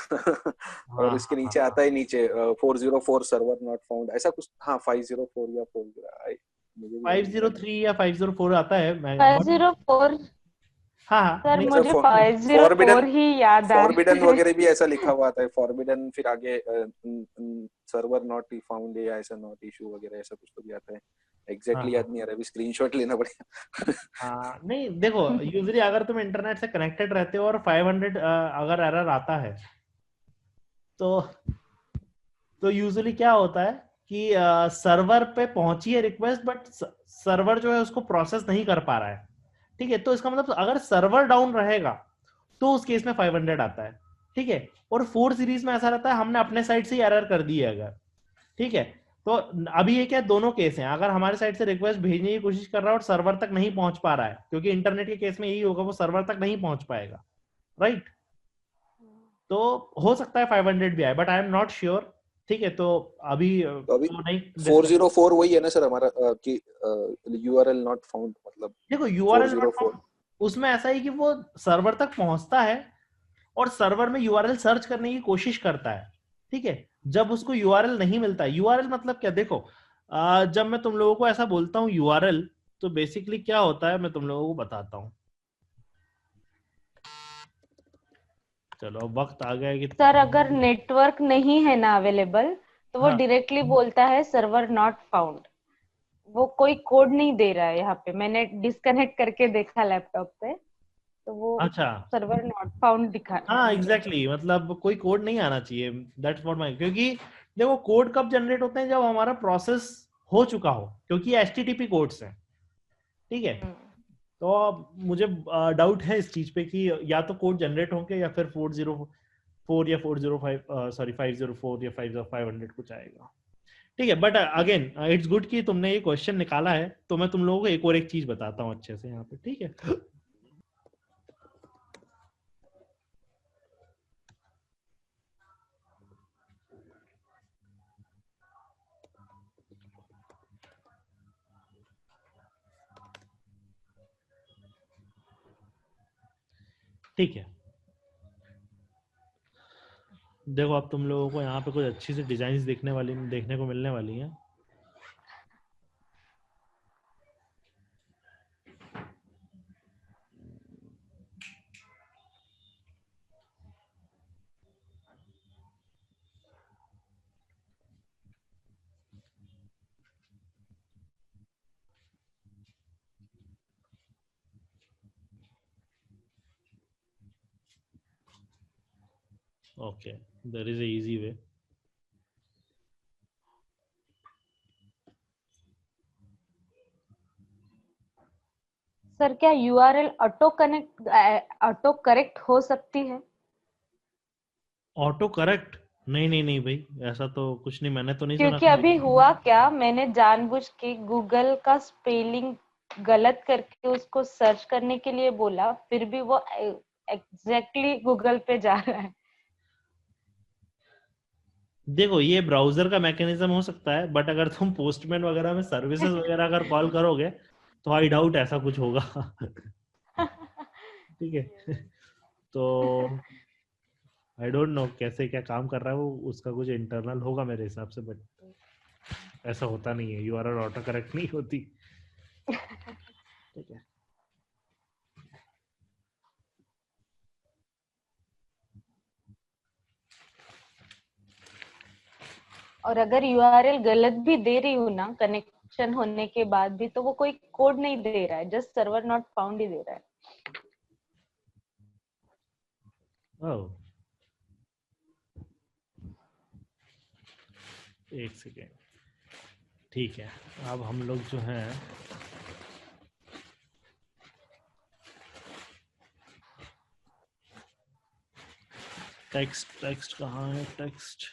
और इसके नीचे आता है नीचे 404 सर्वर नॉट फाउंड ऐसा कुछ। हाँ 504 या 503 या 504 आता है। 504 हाँ सर मुझे 504 ही याद आ फॉरबिडन वगैरह भी ऐसा लिखा हुआ आता है, फॉरबिडन फिर आगे सर्वर नॉट फाउंड या ऐसा नॉट इशू वगैरह ऐसा कुछ तो भी आता है, एग्जैक्टली याद नहीं आ रहा, अभी स्क्रीनशॉट लेना पड़ेगा। नहीं देखो यूजुअली अगर तुम इंटरनेट से कनेक्टेड रहते हो और 500 अगर एरर आता है तो यूजुअली क्या होता है कि सर्वर पे पहुंची है रिक्वेस्ट बट सर्वर जो है उसको प्रोसेस नहीं कर पा रहा है, ठीक है। तो इसका मतलब अगर सर्वर डाउन रहेगा तो उस केस में 500 आता है, ठीक है। और 4 सीरीज में ऐसा रहता है हमने अपने साइड से ही एरर कर दी है अगर, ठीक है। तो अभी ये क्या दोनों केस हैं, अगर हमारे साइड से रिक्वेस्ट भेजने की कोशिश कर रहा है और सर्वर तक नहीं पहुंच पा रहा है, क्योंकि इंटरनेट के केस में यही होगा, वो सर्वर तक नहीं पहुंच पाएगा, राइट। तो हो सकता है 500 भी आए but I am not sure, ठीक है। तो अभी तो नहीं 404 वही है ना सर हमारा कि यूआरएल नॉट फाउंड, मतलब देखो यूआरएल नॉट फाउंड उसमें ऐसा है कि वो सर्वर तक पहुंचता है और सर्वर में यूआरएल सर्च करने की कोशिश करता है, ठीक है। जब उसको यूआरएल नहीं मिलता है, यूआरएल मतलब क्या, देखो जब मैं तुम लोगों को ऐसा बोलता हूँ यूआरएल तो बेसिकली क्या होता है मैं तुम लोगों को बताता हूँ। चलो वक्त आ गया कि सर अगर नेटवर्क नहीं है ना अवेलेबल तो वो डायरेक्टली बोलता है सर्वर नॉट फाउंड, वो कोई कोड नहीं दे रहा है। यहाँ पे मैंने डिस्कनेक्ट करके देखा लैपटॉप पे, तो वो अच्छा, सर्वर नॉट फाउंड दिखा। हाँ एग्जैक्टली, मतलब कोई कोड नहीं आना चाहिए, दैट्स व्हाट माय, क्योंकि देखो कोड कब जनरेट होते हैं, जब हमारा प्रोसेस हो चुका हो, क्योंकि एचटीटीपी कोड्स हैं, ठीक है। तो अब मुझे डाउट है इस चीज पे कि या तो कोड जनरेट होंगे या फिर 404 या 405 सॉरी 504 या 500 कुछ आएगा, ठीक है। बट अगेन इट्स गुड कि तुमने ये क्वेश्चन निकाला है, तो मैं तुम लोगों को एक और एक चीज बताता हूँ अच्छे से यहाँ पे, ठीक है। ठीक है, देखो अब तुम लोगों को यहाँ पे कुछ अच्छी सी डिजाइन देखने को मिलने वाली हैं। Okay, there is a easy way. Sir क्या यूआरएल ऑटो करेक्ट हो सकती है? Auto correct? नहीं नहीं नहीं भाई, ऐसा तो कुछ नहीं, मैंने तो नहीं सुना क्योंकि कभी। अभी हुआ क्या, मैंने जानबूझ के गूगल का स्पेलिंग गलत करके उसको सर्च करने के लिए बोला, फिर भी वो एग्जैक्टली गूगल पे जा रहा है। देखो ये ब्राउजर का मैकेनिज्म हो सकता है, बट अगर तुम पोस्टमैन वगैरह में सर्विसेज वगैरह अगर कॉल करोगे तो आई डाउट ऐसा कुछ होगा। ठीक है। तो आई डोंट नो कैसे क्या काम कर रहा है वो, उसका कुछ इंटरनल होगा मेरे हिसाब से, बट ऐसा होता नहीं है, यूआरएल ऑटो करेक्ट नहीं होती, ठीक है। और अगर यूआरएल गलत भी दे रही हूँ ना कनेक्शन होने के बाद भी, तो वो कोई कोड नहीं दे रहा है, जस्ट सर्वर नॉट फाउंड ही दे रहा है। ओह, एक सेकेंड, ठीक है। अब हम लोग जो हैं टेक्स्ट कहाँ है, टेक्स्ट,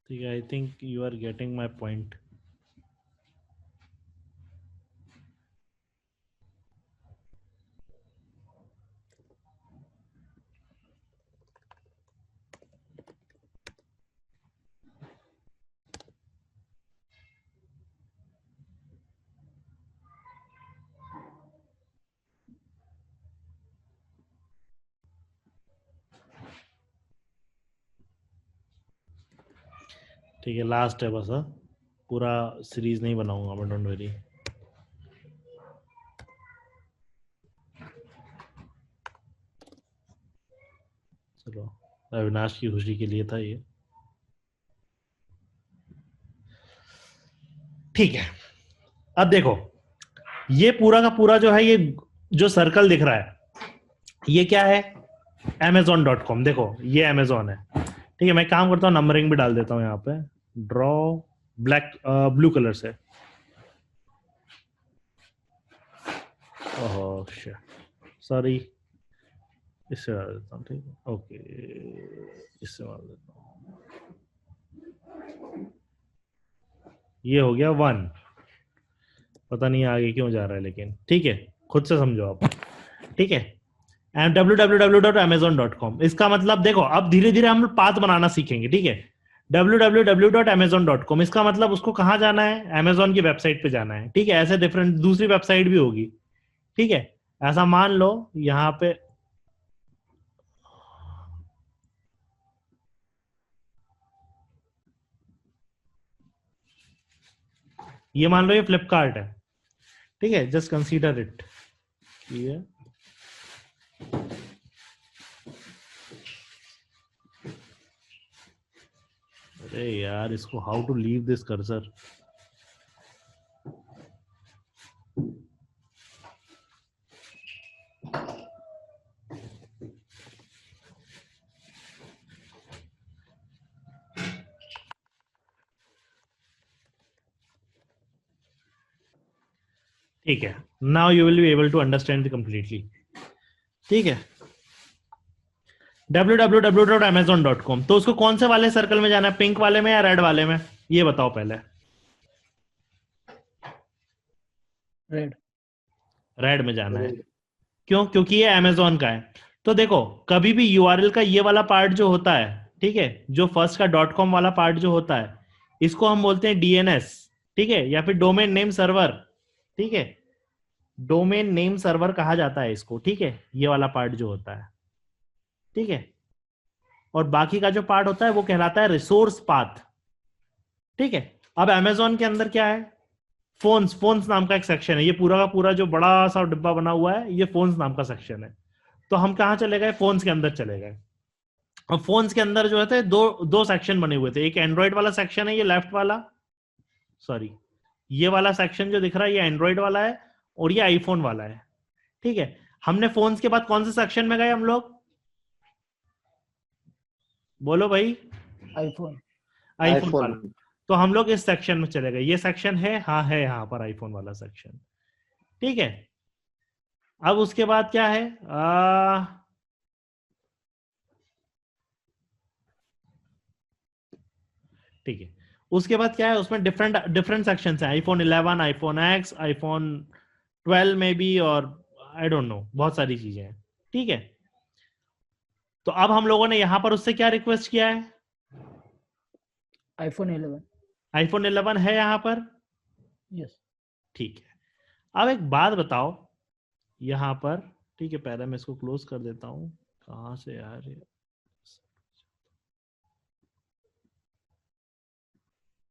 ठीक है। I think you are getting my point. ठीक है, लास्ट है बस। हाँ, पूरा सीरीज नहीं बनाऊंगा मैं, डोंट वरी। चलो, अविनाश की खुशी के लिए था ये। ठीक है, अब देखो, ये पूरा का पूरा जो है, ये जो सर्कल दिख रहा है, ये क्या है? amazon.com। देखो ये अमेजोन है, ठीक है। मैं काम करता हूँ, नंबरिंग भी डाल देता हूँ यहाँ पे, ड्रॉ ब्लैक ब्लू कलर से। ओह शिट, सॉरी, इससे डाल देता हूँ, ठीक है, ओके, इससे डाल देता हूँ। ये हो गया 1, पता नहीं आगे क्यों जा रहा है, लेकिन ठीक है, खुद से समझो आप, ठीक है। www.amazon.com, इसका मतलब देखो, अब धीरे धीरे हम पाथ बनाना सीखेंगे, ठीक है। www.amazon.com, इसका मतलब उसको कहाँ जाना है? अमेजोन की वेबसाइट पे जाना है, ठीक है। ऐसे डिफरेंट दूसरी वेबसाइट भी होगी, ठीक है। ऐसा मान लो यहाँ पे ये मान लो ये फ्लिपकार्ट है, ठीक है। जस्ट कंसीडर इट, ठीक है। अरे यार, इसको how to leave this cursor. ठीक है, now you will be able to understand completely, ठीक है। www.amazon.com, तो उसको कौन से वाले सर्कल में जाना है? पिंक वाले में या रेड वाले में? ये बताओ पहले। रेड। रेड में जाना है, क्यों? क्योंकि ये अमेजोन का है। तो देखो, कभी भी यूआरएल का ये वाला पार्ट जो होता है, ठीक है, जो फर्स्ट का .com वाला पार्ट जो होता है, इसको हम बोलते हैं डीएनएस, ठीक है, या फिर डोमेन नेम सर्वर, ठीक है। डोमेन नेम सर्वर कहा जाता है इसको, ठीक है, ये वाला पार्ट जो होता है, ठीक है। और बाकी का जो पार्ट होता है वो कहलाता है रिसोर्स पाथ, ठीक है। अब अमेजोन के अंदर क्या है? फोन्स नाम का एक सेक्शन है। ये पूरा का पूरा जो बड़ा सा डिब्बा बना हुआ है, ये फोन्स नाम का सेक्शन है। तो हम कहां चले गए? फोन्स के अंदर चले गए। और फोन्स के अंदर जो है दो सेक्शन बने हुए थे। एक एंड्रॉइड वाला सेक्शन है, ये लेफ्ट वाला, सॉरी, ये वाला सेक्शन जो दिख रहा है ये एंड्रॉइड वाला है, और ये आईफोन वाला है, ठीक है। हमने फोन्स के बाद कौन से सेक्शन में गए हम लोग? बोलो भाई। आईफोन। आईफोन वाला। तो हम लोग इस सेक्शन में चले गए। ये सेक्शन है, हाँ है यहाँ पर आईफोन वाला सेक्शन, ठीक है। अब उसके बाद क्या है? ठीक है, उसके बाद क्या है? उसमें डिफरेंट डिफरेंट सेक्शन है। आईफोन 11, आईफोन एक्स, आईफोन 12 में भी, और आई डोंट नो, बहुत सारी चीजें हैं, ठीक है। तो अब हम लोगों ने यहां पर उससे क्या रिक्वेस्ट किया है? आईफोन 11। आईफोन 11 है यहां पर, यस। ठीक है। अब एक बात बताओ यहां पर, ठीक है, पहले मैं इसको क्लोज कर देता हूं। कहां से यार ये,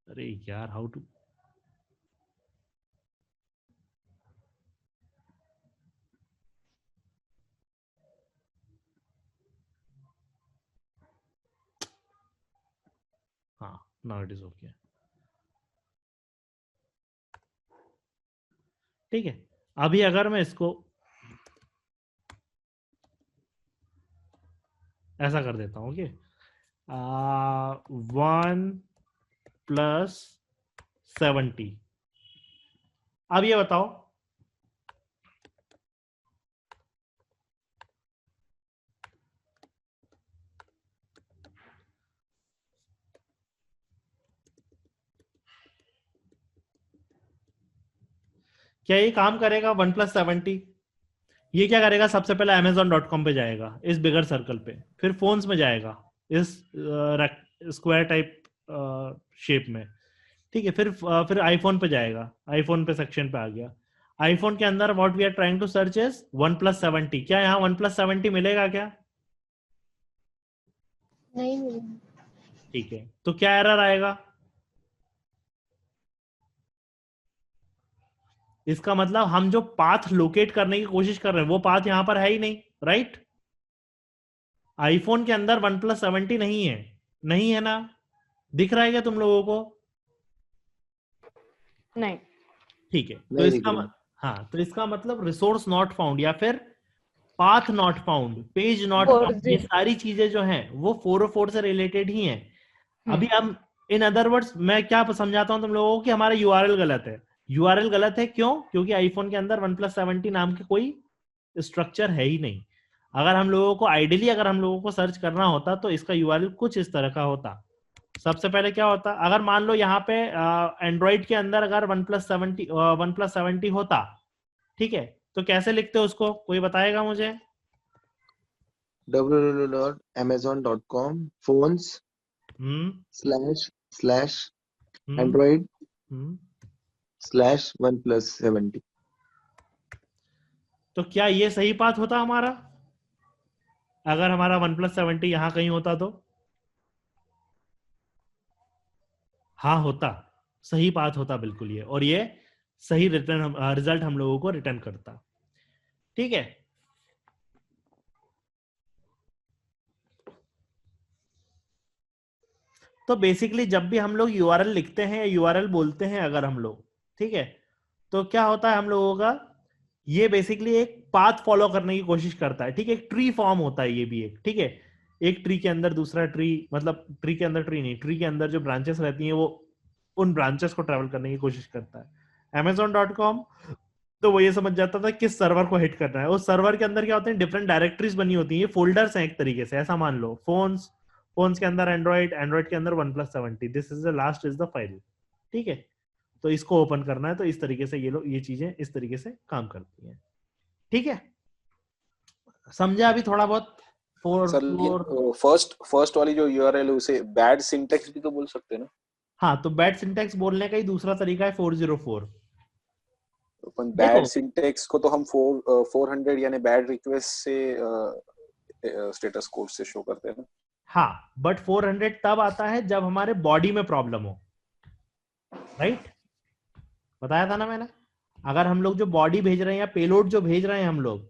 अरे यार, हाउ टू, हाँ, नाउ इट इज ओके, ठीक है। अभी अगर मैं इसको ऐसा कर देता हूं, ओके, 1+70, अब ये बताओ क्या ये काम करेगा? 1+70 ये क्या करेगा? सबसे पहले amazon.com पे जाएगा, इस बिगर सर्कल पे, फिर फोन्स में जाएगा, इस स्क्वायर टाइप शेप में, ठीक है। फिर आईफोन पे जाएगा, आईफोन पे सेक्शन पे आ गया। आईफोन के अंदर what we are trying to search is 1+70। क्या यहाँ 1+70 मिलेगा क्या? नहीं मिलेगा। ठीक है, तो क्या एरर आएगा? इसका मतलब हम जो पाथ लोकेट करने की कोशिश कर रहे हैं वो पाथ यहां पर है ही नहीं, राइट? आईफोन के अंदर OnePlus 70 नहीं है, नहीं है ना? दिख रहा है क्या तुम लोगों को? नहीं, ठीक है, तो नहीं दिख इसका रहा। हाँ, तो इसका मतलब रिसोर्स नॉट फाउंड या फिर path not found, page not found, ये सारी चीजें जो हैं वो 404 से रिलेटेड ही हैं। अभी हम इन अदर वर्ड्स मैं क्या समझाता हूं तुम लोगों को कि हमारा यूआरएल गलत है। यूआरएल गलत है क्यों? क्योंकि आईफोन के अंदर OnePlus 70 नाम के कोई स्ट्रक्चर है ही नहीं। अगर हम लोगों को आइडियली अगर हम लोगों को सर्च करना होता तो इसका यूआरएल कुछ इस तरह का होता। सबसे पहले क्या होता, अगर मान लो यहाँ पे एंड्रॉइड के अंदर अगर OnePlus 70 होता, ठीक है, तो कैसे लिखते हो उसको, कोई बताएगा मुझे? www.amazon.com phones / Android / OnePlus 70। तो क्या ये सही पाथ होता हमारा अगर हमारा OnePlus 70 यहां कहीं होता तो? हाँ होता, सही पाथ होता बिल्कुल ये, और ये सही रिजल्ट हम लोगों को रिटर्न करता। ठीक है, तो बेसिकली जब भी हम लोग यूआरएल लिखते हैं या यूआरएल बोलते हैं अगर हम लोग, ठीक है, तो क्या होता है हम लोगों का, ये बेसिकली एक पाथ फॉलो करने की कोशिश करता है। ठीक है, एक ट्री फॉर्म होता है ये भी एक, ठीक है, एक ट्री के अंदर दूसरा ट्री, मतलब ट्री के अंदर ट्री नहीं, ट्री के अंदर जो ब्रांचेस रहती हैं वो उन ब्रांचेस को ट्रेवल करने की कोशिश करता है। Amazon.com तो वो ये समझ जाता था किस सर्वर को हिट करना है। उस सर्वर के अंदर क्या होते हैं, डिफरेंट डायरेक्टरीज बनी होती हैं, ये फोल्डर्स हैं एक तरीके से, ऐसा मान लो। फोन्स के अंदर एंड्रॉइड, एंड्रॉइड के अंदर OnePlus 70, this is the last is the file. ठीक है, तो इसको ओपन करना है, तो इस तरीके से ये चीजें इस तरीके से काम करती हैं। ठीक है, समझा अभी थोड़ा बहुत? फर्स्ट वाली जो यूआरएल है उसे बैड सिंटैक्स भी तो बोल सकते हैं ना? हाँ, तो बैड सिंटैक्स बोलने का ही दूसरा तरीका है 404। अपन बैड सिंटैक्स को तो हम 400 यानी बैड रिक्वेस्ट से स्टेटस कोड से शो करते हैं ना। हाँ, बट 400 तब आता है जब हमारे बॉडी में प्रॉब्लम हो, राइट? बताया था ना मैंने, अगर हम लोग जो बॉडी भेज रहे हैं या पेलोड जो भेज रहे हैं हम लोग,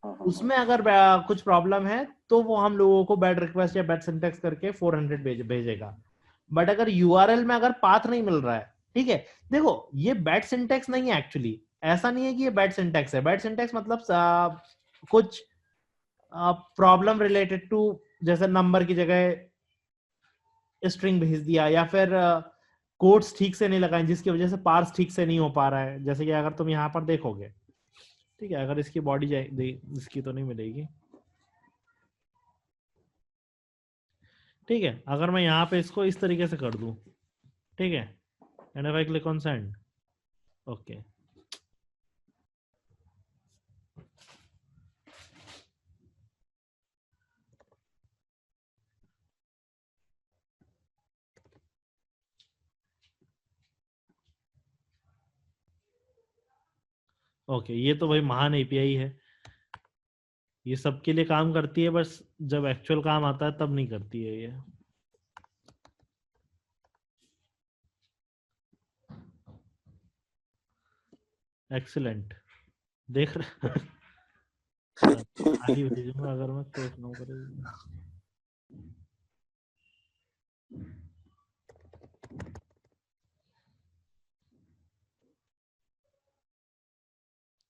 उसमें अगर कुछ प्रॉब्लम है तो वो हम लोगों को बैड रिक्वेस्ट या बैड सिंटैक्स करके 400 भेजेगा। बट अगर यूआरएल में अगर पाथ नहीं मिल रहा है, ठीक है, देखो ये बैड सिंटैक्स नहीं है एक्चुअली, ऐसा नहीं है कि ये बैड सिंटैक्स है। बैड सिंटैक्स मतलब कुछ प्रॉब्लम रिलेटेड टू, जैसे नंबर की जगह स्ट्रिंग भेज दिया, या फिर कोड्स ठीक से नहीं लगाए जिसकी वजह से पार्स ठीक से नहीं हो पा रहा है। जैसे कि अगर तुम यहाँ पर देखोगे, ठीक है, अगर इसकी बॉडी इसकी तो नहीं मिलेगी, ठीक है, अगर मैं यहाँ पे इसको इस तरीके से कर दूं, ठीक है, and if I click on send, okay, okay, ये तो भाई महान एपीआई है, ये सबके लिए काम करती है, बस जब एक्चुअल काम आता है तब नहीं करती है ये। एक्सीलेंट, देख रहे आगे भेजूंगा अगर मैं तो नो करेगा।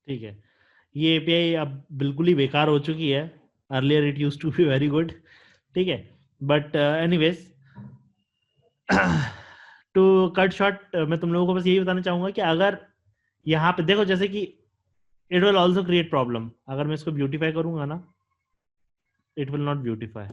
ठीक है, ये एपीआई अब बिल्कुल ही बेकार हो चुकी है, earlier it used to be very good. ठीक है, but anyways to cut short, मैं तुम लोगों को बस यही बताना चाहूंगा कि अगर यहाँ पे देखो, जैसे कि it will also create problem, अगर मैं इसको ब्यूटीफाई करूंगा ना, इट विल नॉट ब्यूटीफाई।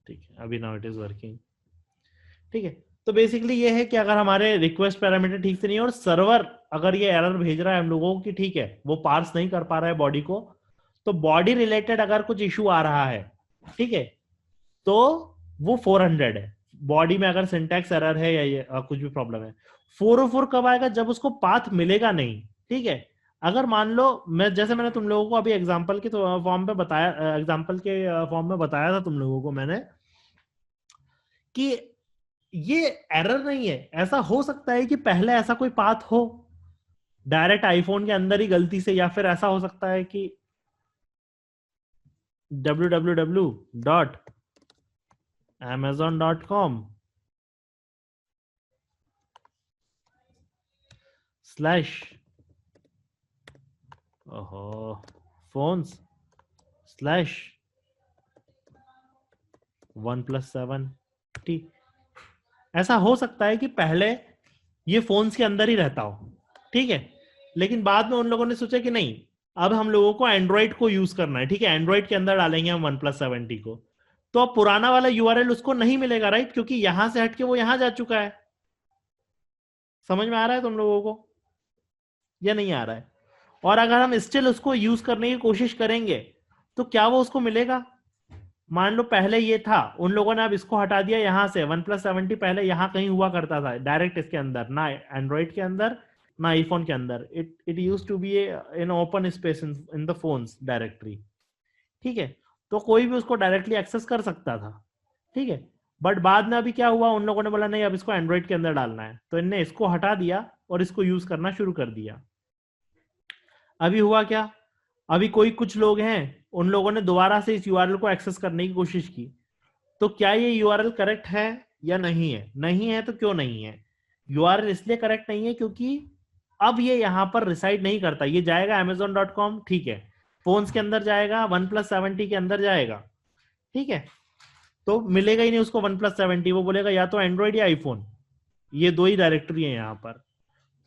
ठीक है, अभी नाउ इट इज वर्किंग। ठीक है, तो बेसिकली ये है कि अगर हमारे रिक्वेस्ट पैरामीटर ठीक से नहीं है और सर्वर अगर ये एरर भेज रहा है हम लोगों की, ठीक है, वो पार्स नहीं कर पा रहा है बॉडी को, तो बॉडी रिलेटेड अगर कुछ इशू आ रहा है, ठीक है, तो वो 400 है। बॉडी में अगर सिंटैक्स एरर है या ये कुछ भी प्रॉब्लम है। 404 कब आएगा? जब उसको पाथ मिलेगा नहीं, ठीक है। अगर मान लो जैसे मैंने तुम लोगों को अभी एग्जांपल के फॉर्म पे बताया, एग्जांपल के फॉर्म में बताया था तुम लोगों को मैंने कि ये एरर नहीं है। ऐसा हो सकता है कि पहले ऐसा कोई पाथ हो डायरेक्ट आईफोन के अंदर ही गलती से, या फिर ऐसा हो सकता है कि www.amazon.com/1+7t। ऐसा हो सकता है कि पहले ये फोन्स के अंदर ही रहता हो, ठीक है, लेकिन बाद में उन लोगों ने सोचा कि नहीं, अब हम लोगों को एंड्रॉइड को यूज करना है, ठीक है, एंड्रॉइड के अंदर डालेंगे हम 1+7t को, तो अब पुराना वाला यूआरएल उसको नहीं मिलेगा, राइट, क्योंकि यहां से हटके वो यहां जा चुका है। समझ में आ रहा है तुम लोगों को या नहीं आ रहा है? और अगर हम स्टिल उसको यूज करने की कोशिश करेंगे तो क्या वो उसको मिलेगा? मान लो पहले ये था, उन लोगों ने अब इसको हटा दिया यहां से, 1+7t पहले यहां कहीं हुआ करता था डायरेक्ट इसके अंदर, ना एंड्रॉइड के अंदर ना आईफोन के अंदर, it used to be in open space in the phones directory, ठीक है, तो कोई भी उसको डायरेक्टली एक्सेस कर सकता था, ठीक है। बट बाद में अभी क्या हुआ, उन लोगों ने बोला नहीं अब इसको एंड्रॉइड के अंदर डालना है, तो इनने इसको हटा दिया और इसको यूज करना शुरू कर दिया। अभी हुआ क्या, अभी कोई कुछ लोग हैं, उन लोगों ने दोबारा से इस यूआरएल को एक्सेस करने की कोशिश की, तो क्या ये यूआरएल करेक्ट है या नहीं है? नहीं है तो क्यों नहीं है? यूआरएल इसलिए करेक्ट नहीं है क्योंकि अब ये यहां पर रिसाइड नहीं करता, ये जाएगा amazon.com, ठीक है, फोन्स के अंदर जाएगा, 1+7t के अंदर जाएगा, ठीक है, तो मिलेगा ही नहीं उसको 1+7t, वो बोलेगा या तो एंड्रॉइड या आईफोन, ये दो ही डायरेक्टरी है यहाँ पर,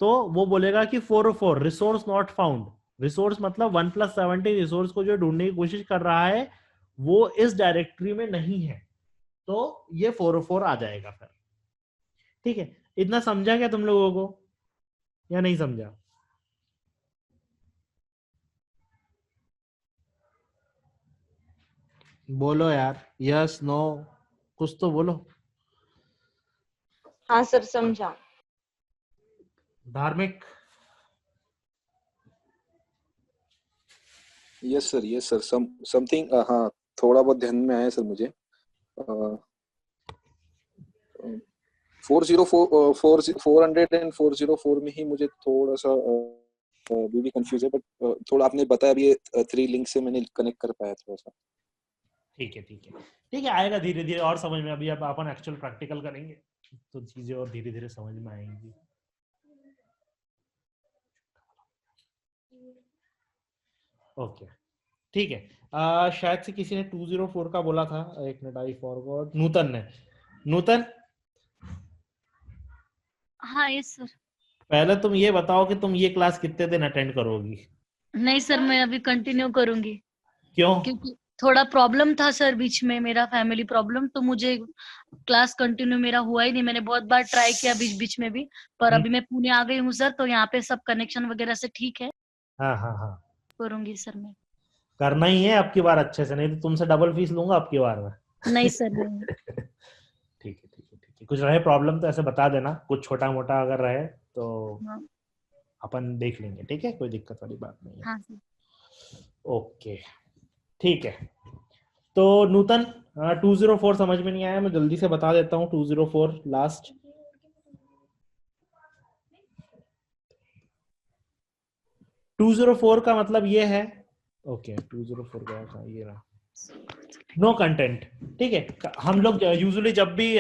तो वो बोलेगा कि 404 रिसोर्स नॉट फाउंड। रिसोर्स मतलब 1+7t रिसोर्स को जो ढूंढने की कोशिश कर रहा है वो इस डायरेक्टरी में नहीं है, तो ये 404 आ जाएगा फिर, ठीक है। इतना समझा क्या तुम लोगों को या नहीं समझा? बोलो यार, यस नो कुछ तो बोलो। हाँ सर समझा। धार्मिक? यस सर समथिंग हाँ थोड़ा बहुत ध्यान में आया सर मुझे। 400 एंड 404 में ही मुझे थोड़ा सा भी कंफ्यूज है, बट थोड़ा आपने बताया भी, ये 3 लिंक से मैंने कनेक्ट कर पाया थोड़ा सा। ठीक है ठीक है ठीक है, आएगा धीरे धीरे और समझ में। अभी अब अपन एक्चुअल प्रैक्टिकल करेंगे तो चीजें और धीरे धीरे समझ में आएंगी। ओके ठीक है। शायद से किसी ने 204 का बोला था, एक मिनट, आई फॉरगॉट, नूतन ने। नूतन, हाँ यस सर। पहले तुम ये बताओ कि तुम ये क्लास कितने दिन अटेंड करोगी? नहीं सर, मैं अभी कंटिन्यू करूंगी। क्यों? क्योंकि थोड़ा प्रॉब्लम था सर बीच में, मेरा फैमिली प्रॉब्लम, तो मुझे क्लास कंटिन्यू मेरा हुआ ही नहीं। मैंने बहुत बार ट्राई किया बीच बीच में भी, पर अभी मैं पुणे आ गई हूँ सर, तो यहाँ पे सब कनेक्शन वगैरह से ठीक है। हाँ हाँ हाँ, करूंगी सर मैं। करना ही है अब की बार अच्छे से, नहीं तो तुमसे डबल फीस लूंगा अब की बार में। नहीं सर नहीं। ठीक है ठीक है ठीक है, कुछ रहे प्रॉब्लम तो ऐसे बता देना, कुछ छोटा मोटा अगर रहे तो हाँ। अपन देख लेंगे, ठीक है, कोई दिक्कत वाली बात नहीं है। हाँ सर। ओके ठीक है। तो नूतन 204 समझ में नहीं आया, मैं जल्दी से बता देता हूँ। 204 लास्ट, टू 204 का मतलब ये है, ओके 204 का था ये रहा, नो कंटेंट, ठीक है। हम लोग यूजुअली जब भी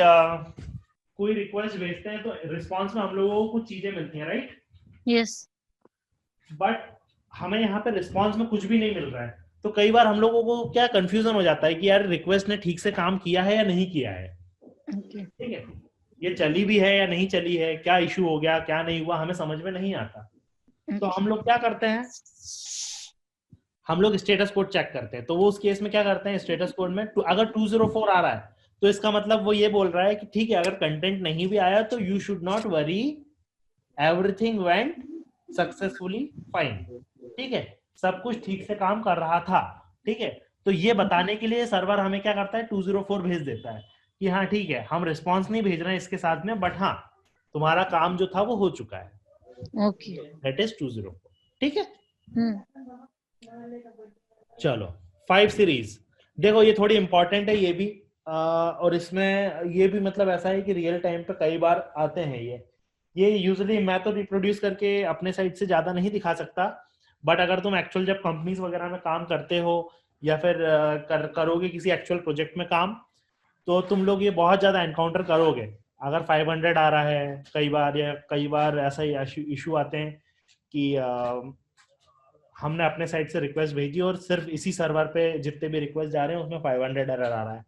कोई रिक्वेस्ट भेजते हैं तो रिस्पांस में हम लोगों को कुछ चीजें मिलती हैं, राइट? यस। बट हमें यहाँ पे रिस्पांस में कुछ भी नहीं मिल रहा है, तो कई बार हम लोगों को क्या कंफ्यूजन हो जाता है कि यार रिक्वेस्ट ने ठीक से काम किया है या नहीं किया है, ठीक है, ये चली भी है या नहीं चली है, क्या इशू हो गया क्या नहीं हुआ, हमें समझ में नहीं आता। तो हम लोग क्या करते हैं, हम लोग स्टेटस कोड चेक करते हैं। तो वो उस केस में क्या करते हैं, स्टेटस कोड में अगर 204 आ रहा है तो इसका मतलब वो ये बोल रहा है कि ठीक है, अगर कंटेंट नहीं भी आया तो you should not worry, everything went successfully fine, ठीक है, सब कुछ ठीक से काम कर रहा था, ठीक है। तो ये बताने के लिए सर्वर हमें क्या करता है, 204 भेज देता है। कि हाँ ठीक है हम रिस्पॉन्स नहीं भेज रहे हैं इसके साथ में, बट हाँ तुम्हारा काम जो था वो हो चुका है। ओके। That is 204। ठीक है, हम्म। चलो 5 सीरीज देखो, ये थोड़ी इंपॉर्टेंट है ये भी, और इसमें ये भी मतलब ऐसा है कि रियल टाइम पे कई बार आते हैं ये यूजुअली मैं तो रिप्रोड्यूस करके अपने साइड से ज्यादा नहीं दिखा सकता, बट अगर तुम एक्चुअल जब कंपनीज वगैरह में काम करते हो या फिर करोगे किसी एक्चुअल प्रोजेक्ट में काम, तो तुम लोग ये बहुत ज्यादा एनकाउंटर करोगे। अगर 500 आ रहा है कई बार, या कई बार ऐसा ही इशू आते हैं कि हमने अपने साइड से रिक्वेस्ट भेजी और सिर्फ इसी सर्वर पे जितने भी रिक्वेस्ट जा रहे हैं उसमें 500 एरर आ रहा है।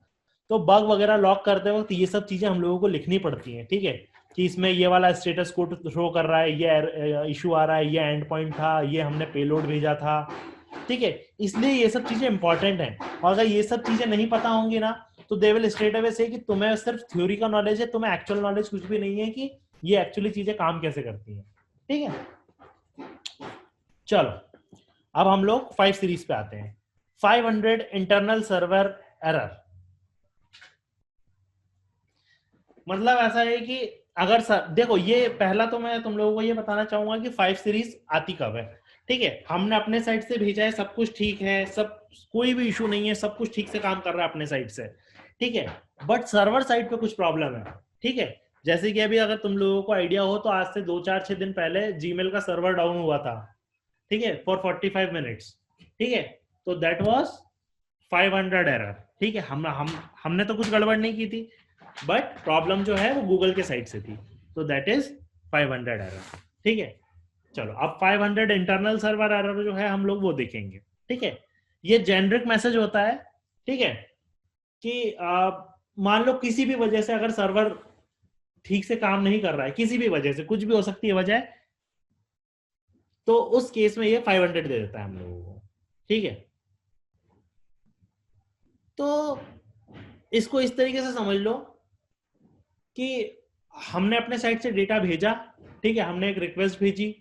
तो बग वगैरह लॉक करते वक्त ये सब चीजें हम लोगों को लिखनी पड़ती हैं, ठीक है, कि इसमें ये वाला स्टेटस कोड शो कर रहा है, ये इशू आ रहा है, ये एंड पॉइंट था, ये हमने पेलोड भेजा था, ठीक है। इसलिए ये सब चीजें इंपॉर्टेंट हैं, और अगर ये सब चीजें नहीं पता होंगी ना तो दे विल स्ट्रेट अवे से कि तुम्हें सिर्फ थ्योरी का नॉलेज है, तुम्हें एक्चुअल नॉलेज कुछ भी नहीं है कि ये एक्चुअली चीजें काम कैसे करती हैं, ठीक है। चलो अब हम लोग 5 सीरीज पे आते हैं। 500 इंटरनल सर्वर एरर, मतलब ऐसा है कि अगर देखो ये पहला तो मैं तुम लोगों को ये बताना चाहूंगा कि 5 सीरीज आती कब है, ठीक है। हमने अपने साइड से भेजा है, सब कुछ ठीक है, सब कोई भी इशू नहीं है, सब कुछ ठीक से काम कर रहा है अपने साइड से, ठीक है, बट सर्वर साइड पे कुछ प्रॉब्लम है, ठीक है। जैसे कि अभी अगर तुम लोगों को आइडिया हो तो आज से 2-4-6 दिन पहले जीमेल का सर्वर डाउन हुआ था, ठीक है, फॉर 45 मिनट्स, ठीक है, तो दैट वाज 500 एरर, ठीक है। हमने तो कुछ गड़बड़ नहीं की थी, बट प्रॉब्लम जो है वो गूगल के साइड से थी, तो दैट इज 500 एरर, ठीक है। चलो अब 500 इंटरनल सर्वर एरर जो है हम लोग वो देखेंगे, ठीक है। ये जेनरिक मैसेज होता है, ठीक है, कि मान लो किसी भी वजह से अगर सर्वर ठीक से काम नहीं कर रहा है, किसी भी वजह से, कुछ भी हो सकती है वजह, तो उस केस में ये 500 दे देता है हम लोगों को, ठीक है। तो इसको इस तरीके से समझ लो कि हमने अपने साइड से डेटा भेजा, ठीक है, हमने एक रिक्वेस्ट भेजी,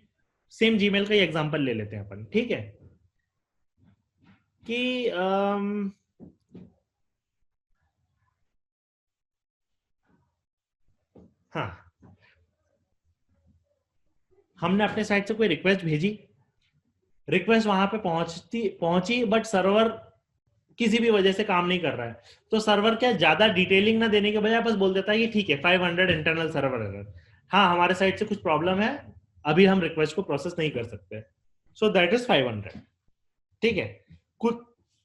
सेम जीमेल का ही एग्जांपल ले लेते हैं अपन, ठीक है, कि हाँ हमने अपने साइड से कोई रिक्वेस्ट भेजी, रिक्वेस्ट वहां पे पहुंची बट सर्वर किसी भी वजह से काम नहीं कर रहा है, तो सर्वर क्या ज्यादा डिटेलिंग ना देने के बजाय बस बोल देता है कि ठीक है 500 इंटरनल सर्वर एरर, हाँ हमारे साइड से कुछ प्रॉब्लम है, अभी हम रिक्वेस्ट को प्रोसेस नहीं कर सकते, सो दैट इज 500, ठीक है।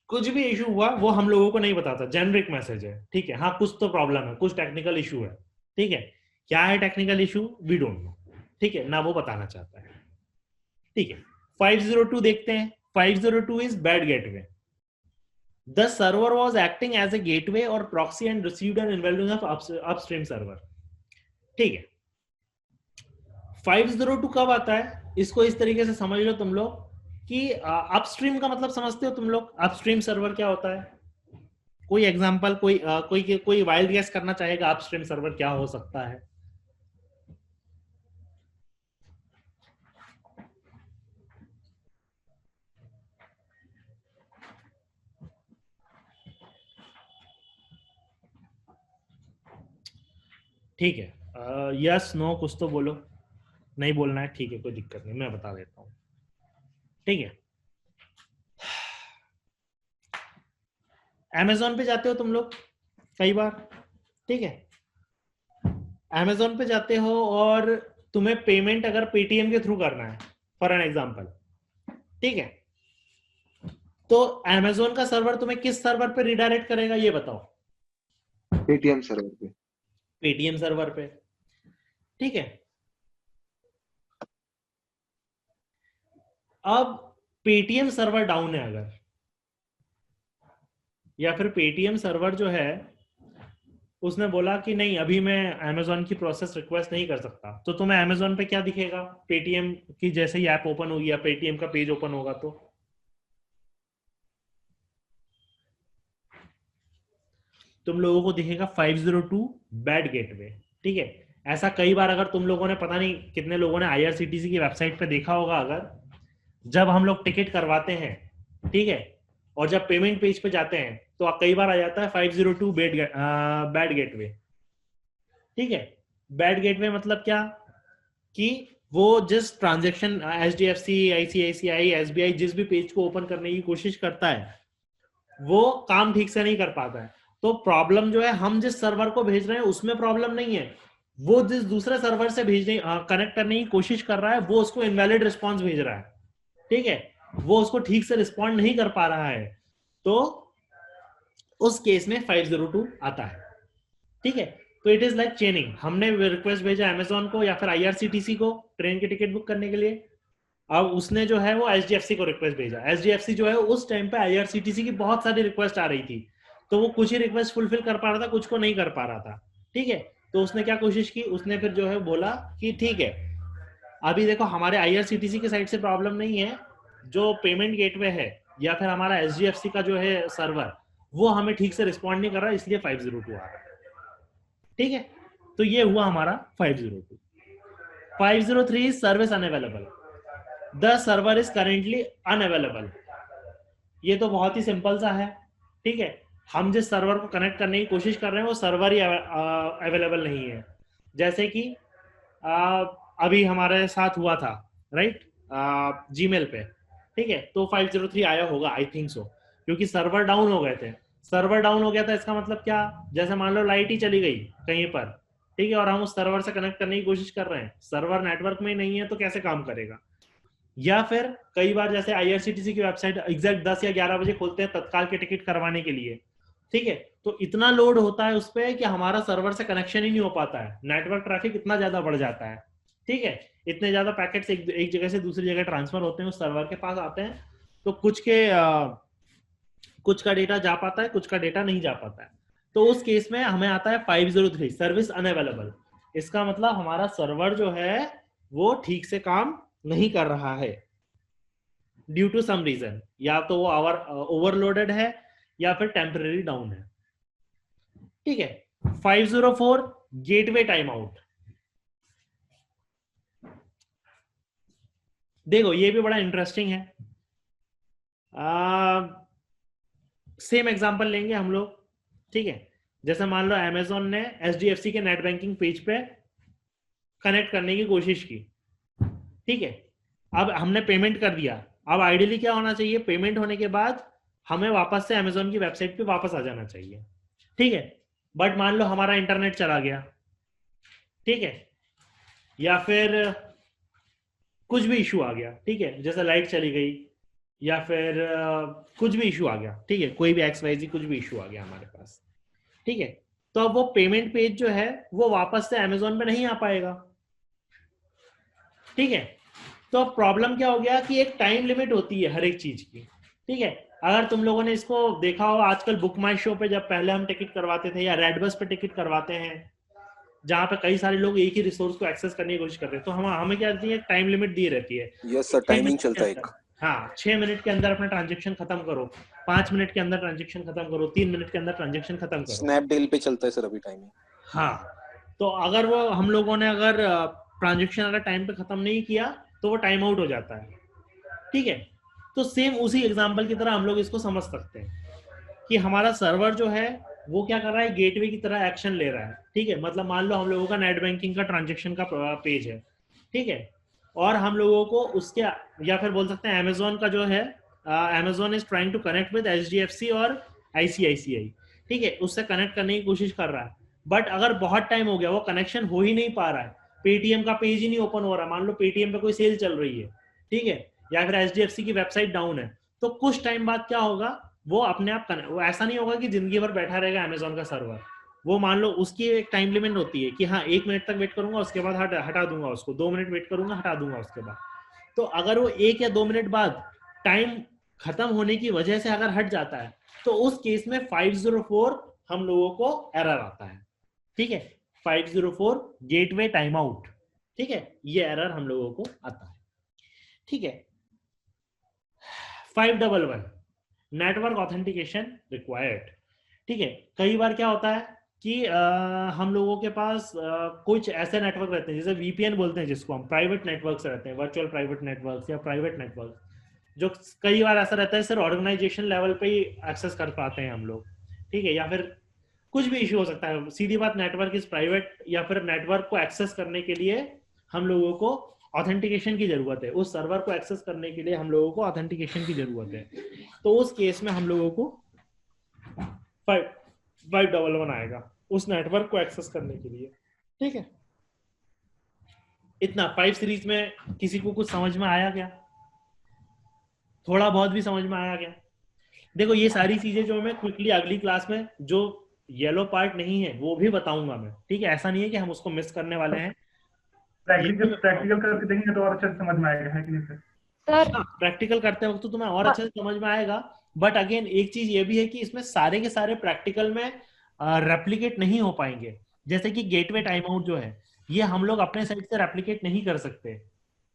कुछ भी इशू हुआ वो हम लोगों को नहीं बताता, जेनरिक मैसेज है, ठीक है, हाँ कुछ तो प्रॉब्लम है, कुछ टेक्निकल इशू है, ठीक है, क्या है technical issue we don't know, ठीक है, ना वो बताना चाहता है, ठीक है। 502 देखते हैं। 502 is bad gateway. The server was acting as a gateway or proxy and received an invalidation of upstream server, ठीक है। 502 कब आता है, इसको इस तरीके से समझ लो तुम लोग कि अपस्ट्रीम का मतलब समझते हो तुम लोग, अपस्ट्रीम सर्वर क्या होता है? कोई एग्जांपल, कोई वाइल्ड गेस करना चाहेगा अपस्ट्रीम सर्वर क्या हो सकता है? ठीक है, यस नो कुछ तो बोलो, नहीं बोलना है ठीक है, कोई दिक्कत नहीं, मैं बता देता हूँ, ठीक है। Amazon पे जाते हो तुम लोग कई बार, ठीक है, Amazon पे जाते हो और तुम्हें पेमेंट अगर पेटीएम के थ्रू करना है फॉर एन एग्जांपल, ठीक है, तो Amazon का सर्वर तुम्हें किस सर्वर पे रिडायरेक्ट करेगा ये बताओ? पेटीएम सर्वर पे। पेटीएम सर्वर पे, ठीक है। अब पेटीएम सर्वर डाउन है अगर, या फिर पेटीएम सर्वर जो है उसने बोला कि नहीं अभी मैं Amazon की प्रोसेस रिक्वेस्ट नहीं कर सकता, तो तुम्हें Amazon पे क्या दिखेगा? पेटीएम की जैसे ही ऐप ओपन होगी या पेटीएम का पेज ओपन होगा तो तुम लोगों को दिखेगा 502 बैड गेटवे, ठीक है। ऐसा कई बार अगर तुम लोगों ने, पता नहीं कितने लोगों ने IRCTC की वेबसाइट पे देखा होगा, अगर जब हम लोग टिकट करवाते हैं, ठीक है, और जब पेमेंट पेज पे जाते हैं तो कई बार आ जाता है 502 बैड गेटवे। ठीक है, बैड गेटवे मतलब क्या कि वो जिस ट्रांजैक्शन HDFC, ICICI, SBI जिस भी पेज को ओपन करने की कोशिश करता है वो काम ठीक से नहीं कर पाता है। तो प्रॉब्लम जो है हम जिस सर्वर को भेज रहे हैं उसमें प्रॉब्लम नहीं है, वो जिस दूसरे सर्वर से भेजने कनेक्ट करने की कोशिश कर रहा है वो उसको इनवैलिड रिस्पॉन्स भेज रहा है। ठीक है, वो उसको ठीक से रिस्पॉन्ड नहीं कर पा रहा है, तो उस केस में 502 आता है। ठीक है, तो इट इज लाइक चेनिंग। हमने रिक्वेस्ट भेजा अमेजोन को या फिर IRCTC को ट्रेन की टिकट बुक करने के लिए, अब उसने जो है वो HDFC को रिक्वेस्ट भेजा। HDFC जो है उस टाइम पे IRCTC की बहुत सारी रिक्वेस्ट आ रही थी, तो वो कुछ ही रिक्वेस्ट फुलफिल कर पा रहा था, कुछ को नहीं कर पा रहा था। ठीक है, तो उसने क्या कोशिश की, उसने फिर जो है बोला कि ठीक है अभी देखो हमारे IRCTC की साइड से प्रॉब्लम नहीं है, जो पेमेंट गेटवे है या फिर हमारा HDFC का जो है सर्वर वो हमें ठीक से रिस्पॉन्ड नहीं कर रहा, इसलिए 502 आ रहा है। ठीक है, तो ये हुआ हमारा 502। 503 service unavailable, the server is currently unavailable. ये तो बहुत ही सिंपल सा है। ठीक है, हम जिस सर्वर को कनेक्ट करने की कोशिश कर रहे हैं वो सर्वर ही अवेलेबल नहीं है। जैसे कि अभी हमारे साथ हुआ था, राइट, जीमेल पे। ठीक है, तो 503 आया होगा, आई थिंक सो, क्योंकि सर्वर डाउन हो गए थे। सर्वर डाउन हो गया था इसका मतलब क्या, जैसे मान लो लाइट ही चली गई कहीं पर, ठीक है, और हम उस सर्वर से कनेक्ट करने की कोशिश कर रहे हैं, सर्वर नेटवर्क में नहीं है, तो कैसे काम करेगा। या फिर कई बार जैसे IRCTC की वेबसाइट एग्जैक्ट 10 या 11 बजे खोलते हैं तत्काल के टिकट करवाने के लिए। ठीक है, तो इतना लोड होता है उस पर कि हमारा सर्वर से कनेक्शन ही नहीं हो पाता है, नेटवर्क ट्रैफिक इतना ज्यादा बढ़ जाता है। ठीक है, इतने ज्यादा पैकेट्स एक जगह से दूसरी जगह ट्रांसफर होते हैं, उस सर्वर के पास आते हैं, तो कुछ का डेटा जा पाता है, कुछ का डेटा नहीं जा पाता है। तो उस केस में हमें आता है 503 सर्विस अनअवेलेबल। इसका मतलब हमारा सर्वर जो है वो ठीक से काम नहीं कर रहा है ड्यू टू सम रीजन, या तो वो ओवरलोडेड है या फिर टेम्पररी डाउन है। ठीक है, 504 गेटवे टाइम आउट। देखो ये भी बड़ा इंटरेस्टिंग है। सेम एग्जांपल लेंगे हम लोग। ठीक है, जैसे मान लो अमेजोन ने HDFC के नेट बैंकिंग पेज पे कनेक्ट करने की कोशिश की। ठीक है, अब हमने पेमेंट कर दिया। अब आइडियली क्या होना चाहिए, पेमेंट होने के बाद हमें वापस से अमेजोन की वेबसाइट पे वापस आ जाना चाहिए। ठीक है, बट मान लो हमारा इंटरनेट चला गया, ठीक है, या फिर कुछ भी इशू आ गया। ठीक है, जैसे लाइट चली गई या फिर कुछ भी इशू आ गया। ठीक है, कोई भी XYZ कुछ भी इशू आ गया हमारे पास। ठीक है, तो अब वो पेमेंट पेज जो है वो वापस से अमेजोन पे नहीं आ पाएगा। ठीक है, तो प्रॉब्लम क्या हो गया कि एक टाइम लिमिट होती है हर एक चीज की। ठीक है, अगर तुम लोगों ने इसको देखा हो, आजकल बुक माई शो पे जब पहले हम टिकट करवाते थे या रेड बस पे टिकट करवाते हैं, जहाँ पे कई सारे लोग एक ही रिसोर्स को एक्सेस करने की कोशिश करते हैं, तो हमें क्या रहती है, टाइम लिमिट दी रहती है। यस सर, टाइमिंग चलता है एक। हाँ, 6 मिनट के अंदर अपना ट्रांजेक्शन खत्म करो, 5 मिनट के अंदर ट्रांजेक्शन खत्म करो, 3 मिनट के अंदर ट्रांजेक्शन खत्म करो। स्नैपडील पे चलता है सर अभी टाइमिंग। हाँ, तो अगर वो हम लोगों ने अगर ट्रांजेक्शन अगर टाइम पे खत्म नहीं किया तो वो टाइम आउट हो जाता है। ठीक है, तो सेम उसी एग्जांपल की तरह हम लोग इसको समझ सकते हैं कि हमारा सर्वर जो है वो क्या कर रहा है, गेटवे की तरह एक्शन ले रहा है। ठीक है, मतलब मान लो हम लोगों का नेट बैंकिंग का ट्रांजेक्शन का पेज है। ठीक है, और हम लोगों को उसके, या फिर बोल सकते हैं अमेजोन का जो है, Amazon is trying to connect with HDFC और ICICI। ठीक है, उससे कनेक्ट करने की कोशिश कर रहा है, बट अगर बहुत टाइम हो गया वो कनेक्शन हो ही नहीं पा रहा है, पेटीएम का पेज ही नहीं ओपन हो रहा, मान लो पेटीएम पे कोई सेल चल रही है, ठीक है, या फिर HDFC की वेबसाइट डाउन है, तो कुछ टाइम बाद क्या होगा, वो अपने आप वो ऐसा नहीं होगा कि जिंदगी भर बैठा रहेगा अमेजोन का सर्वर। वो मान लो उसकी एक टाइम लिमिट होती है कि हाँ 1 मिनट तक वेट करूंगा, उसके बाद हटा दूंगा उसको, 2 मिनट वेट करूंगा, हटा दूंगा उसके बाद। तो अगर वो 1 या 2 मिनट बाद टाइम खत्म होने की वजह से अगर हट जाता है, तो उस केस में 504 हम लोगों को एरर आता है। ठीक है, 504 गेटवे टाइम आउट। ठीक है, ये एरर हम लोगों को आता है। ठीक है, 511 नेटवर्क ऑथेंटिकेशन रिक्वायर्ड। ठीक है, कई बार क्या होता है कि हम लोगों के पास कुछ ऐसे नेटवर्क रहते हैं, जैसे VPN बोलते हैं जिसको हम, प्राइवेट नेटवर्क्स रहते हैं, वर्चुअल प्राइवेट नेटवर्क्स या प्राइवेट नेटवर्क। जो कई बार ऐसा रहता है सिर्फ ऑर्गेनाइजेशन लेवल पे ही एक्सेस कर पाते हैं हम लोग, ठीक है, या फिर कुछ भी इश्यू हो सकता है, सीधी बात नेटवर्क इज प्राइवेट, या फिर नेटवर्क को एक्सेस करने के लिए हम लोगों को ऑथेंटिकेशन की जरूरत है, उस सर्वर को एक्सेस करने के लिए हम लोगों को ऑथेंटिकेशन की जरूरत है, तो उस केस में हम लोगों को 511 आएगा उस नेटवर्क को एक्सेस करने के लिए, ठीक है। इतना 5 सीरीज में किसी को कुछ समझ में आया क्या? थोड़ा बहुत भी समझ में आया क्या? देखो ये सारी चीजें जो मैं क्विकली अगली क्लास में जो येलो पार्ट नहीं है वो भी बताऊंगा मैं, ठीक है, ऐसा नहीं है कि हम उसको मिस करने वाले हैं। प्रैक्टिकल करके देखेंगे तो और अच्छे से समझ में आएगा, है कि नहीं सर? सर प्रैक्टिकल करते वक्त तो तुम्हें और अच्छे से समझ में आएगा, बट अगेन एक चीज ये भी है कि इसमें सारे के सारे प्रैक्टिकल में रेप्लिकेट नहीं हो पाएंगे। जैसे कि गेटवे टाइम आउट जो है ये हम लोग अपने साइड से रेप्लिकेट नहीं कर सकते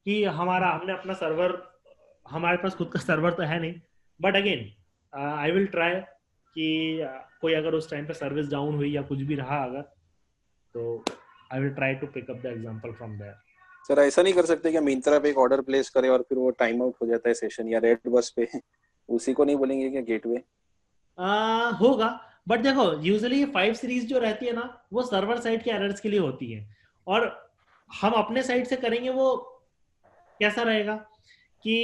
कि हमने अपना सर्वर, हमारे पास खुद का सर्वर तो है नहीं, but again I will try कि कोई अगर उस टाइम पे सर्विस डाउन हुई या कुछ भी रहा अगर, तो I will try to pick up the example from there. Sir ऐसा नहीं कर सकते क्या मिंत्रा पे एक ऑर्डर प्लेस करे और फिर वो टाइम आउट हो जाता है सेशन, या रेड बस पे उसी को नहीं बोलेंगे क्या गेटवे? होगा, बट देखो यूजुअली 5 सीरीज जो रहती है ना वो सर्वर साइड के एरर्स के लिए होती है, और हम अपने साइड से करेंगे वो कैसा रहेगा कि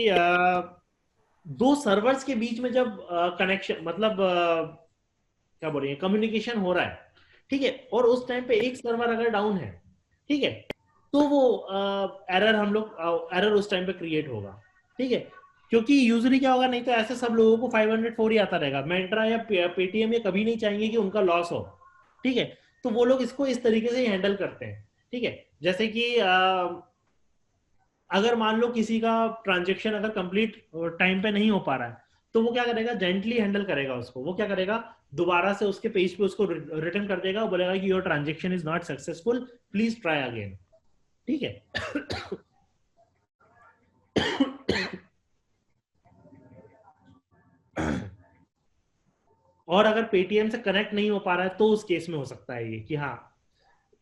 दो सर्वर्स के बीच में जब कनेक्शन मतलब क्या बोल रही है कम्युनिकेशन हो रहा है, ठीक है, और उस टाइम पे एक सर्वर अगर डाउन है, ठीक है, तो वो एरर उस टाइम पे क्रिएट होगा, ठीक है, क्योंकि यूजुअली क्या होगा, नहीं तो ऐसे सब लोगों को 504 ही आता रहेगा, मिंत्रा या पेटीएम ये कभी नहीं चाहेंगे कि उनका लॉस हो, ठीक है, तो वो लोग इसको इस तरीके से हैंडल करते हैं, ठीक है, जैसे कि अगर मान लो किसी का ट्रांजेक्शन अगर कंप्लीट टाइम पे नहीं हो पा रहा है, तो वो क्या करेगा, जेंटली हैंडल करेगा उसको, वो क्या करेगा, दोबारा से उसके पेज पे उसको रिटर्न कर देगा, बोलेगा कि your transaction is not successful, please try again, ठीक है। और अगर पेटीएम से कनेक्ट नहीं हो पा रहा है तो उस केस में हो सकता है ये कि हाँ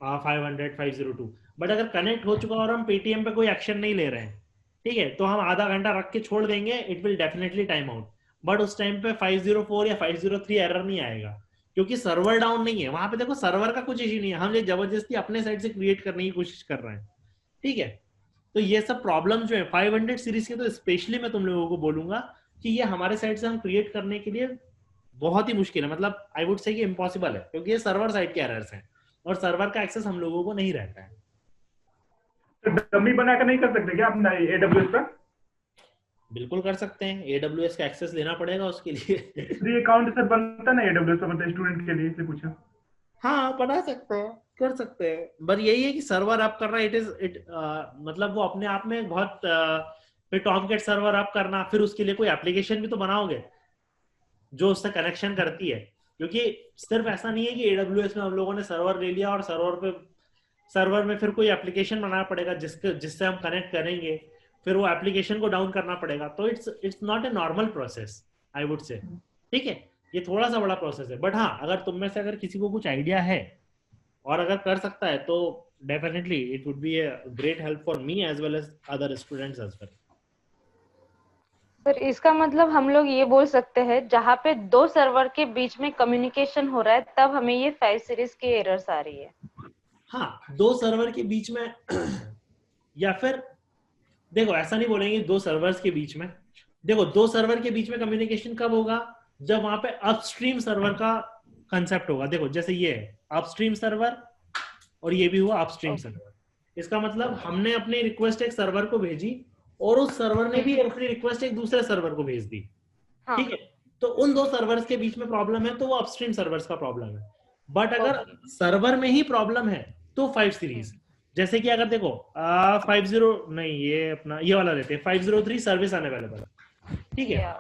502, बट अगर कनेक्ट हो चुका और हम पेटीएम पे कोई एक्शन नहीं ले रहे हैं, ठीक है, तो हम आधा घंटा रख के छोड़ देंगे, it will definitely time out, but उस टाइम पे 504 या 503 एरर नहीं आएगा क्योंकि सर्वर डाउन नहीं है वहां पे। देखो सर्वर का कुछ इश्यू नहीं है, हम ये जबरदस्ती अपने साइड से क्रिएट करने की कोशिश कर रहे हैं, ठीक है। तो ये सब प्रॉब्लम जो है 500 सीरीज के, तो स्पेशली मैं तुम लोगों को बोलूंगा कि ये हमारे साइड से हम क्रिएट करने के लिए बहुत ही मुश्किल है, मतलब आई वुड से कि इम्पॉसिबल है, क्योंकि ये सर्वर साइड के एरर्स हैं और सर्वर का एक्सेस हम लोगों को नहीं रहता है। तो डमी बनाकर नहीं कर सकते क्या अपना AWS पर? बिल्कुल कर सकते हैं, AWS का एक्सेस लेना पड़ेगा उसके लिए। फ्री अकाउंट सर बनता है ना AWS पर, मतलब स्टूडेंट के लिए, इसलिए पूछा। हाँ बना सकते हैं, कर सकते हैं, बट यही है कि सर्वर आप करना मतलब वो अपने आप में बहुत फिर टॉमकैट सर्वर आप करना, फिर उसके लिए कोई एप्लीकेशन भी तो बनाओगे जो उससे कनेक्शन करती है, क्योंकि सिर्फ ऐसा नहीं है कि AWS में हम लोगों ने सर्वर ले लिया और सर्वर में फिर कोई एप्लीकेशन बनाना पड़ेगा जिससे हम कनेक्ट करेंगे, फिर वो एप्लीकेशन को डाउन करना पड़ेगा, तो it's not a normal process I would say, ठीक है, ये थोड़ा सा बड़ा प्रोसेस है। बट हाँ अगर तुम में से अगर किसी को कुछ आइडिया है और अगर कर सकता है तो definitely it would be a great help for me as well as other students as well. Sir इसका मतलब हम लोग ये बोल सकते हैं जहाँ पे दो सर्वर के बीच में कम्युनिकेशन हो रहा है तब हमें ये 5 सीरीज की एरर्स आ रही है। हाँ दो सर्वर के बीच में या फिर देखो ऐसा नहीं बोलेंगे दो सर्वर्स के बीच में, देखो दो सर्वर के बीच में कम्युनिकेशन कब होगा, जब वहां पे अपस्ट्रीम सर्वर का कंसेप्ट होगा। देखो जैसे ये है अपस्ट्रीम सर्वर और ये भी हुआ अपस्ट्रीम सर्वर, इसका मतलब हमने अपनी रिक्वेस्ट एक सर्वर को भेजी और उस सर्वर ने भी अपनी रिक्वेस्ट एक दूसरे सर्वर को भेज दी, ठीक है, तो उन दो सर्वर्स के बीच में प्रॉब्लम है तो वो अपस्ट्रीम सर्वर्स का प्रॉब्लम है। बट अगर सर्वर में ही प्रॉब्लम है तो 5 सीरीज, जैसे कि अगर देखो 50 नहीं ये अपना ये वाला लेते हैं 503 सर्विस अनअवेलेबल, ठीक है,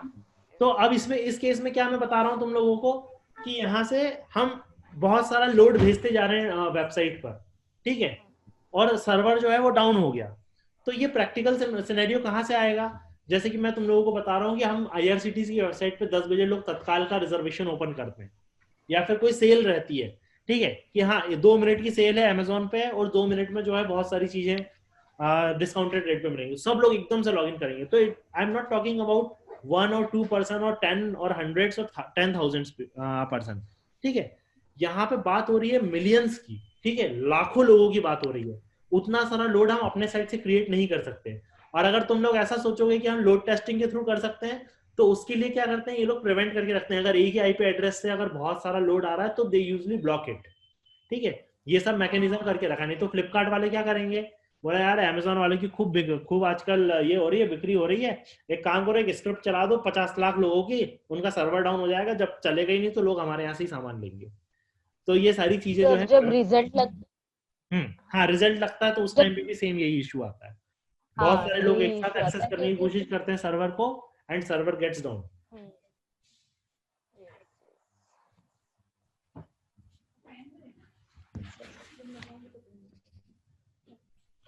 तो अब इसमें इस केस में क्या मैं बता रहा हूं तुम लोगों को कि यहाँ से हम बहुत सारा लोड भेजते जा रहे हैं वेबसाइट पर, ठीक है, और सर्वर जो है वो डाउन हो गया, तो ये प्रैक्टिकल सिनेरियो कहाँ से आएगा, जैसे कि मैं तुम लोगों को बता रहा हूँ कि हम IRCTC की वेबसाइट पे 10 बजे लोग तत्काल का रिजर्वेशन ओपन करते हैं, या फिर कोई सेल रहती है, ठीक है, कि हाँ 2 मिनट की सेल है Amazon पे और 2 मिनट में जो है बहुत सारी चीजें डिस्काउंटेड रेट पे मिलेंगे, सब लोग एकदम से लॉग इन करेंगे। तो I am not talking about 1 और 2 पर्सन और 10 और हंड्रेड्स और 10,000 पर्सन, ठीक है। यहाँ पे बात हो रही है मिलियंस की, ठीक है, लाखों लोगों की बात हो रही है। उतना सारा लोड हम अपने साइड से क्रिएट नहीं कर सकते। और अगर तुम लोग ऐसा सोचोगे कि हम लोड टेस्टिंग के थ्रू कर सकते हैं, तो उसके लिए क्या करते हैं ये लोग, प्रिवेंट करके रखते हैं। अगर एक ही आईपी एड्रेस से अगर बहुत सारा लोड आ रहा है तो दे यूजली ब्लॉक इट, ठीक है। ये सब मैकेनिज्म करके रखा। नहीं तो फ्लिपकार्ट वाले क्या करेंगे, बोला यार अमेजोन वाले की खूब आजकल ये हो रही है, बिक्री हो रही है, एक काम करो, एक स्क्रिप्ट चला दो 50 लाख लोगों की, उनका सर्वर डाउन हो जाएगा, जब चलेगा ही नहीं तो लोग हमारे यहाँ से ही सामान लेंगे। तो ये सारी चीजें जो है, जब रिजल्ट हाँ रिजल्ट लगता है तो उस टाइम पे भी सेम यही इशू आता है। बहुत सारे लोग एक साथ एक्सेस करने की कोशिश करते हैं सर्वर को, एंड सर्वर गेट्स डाउन।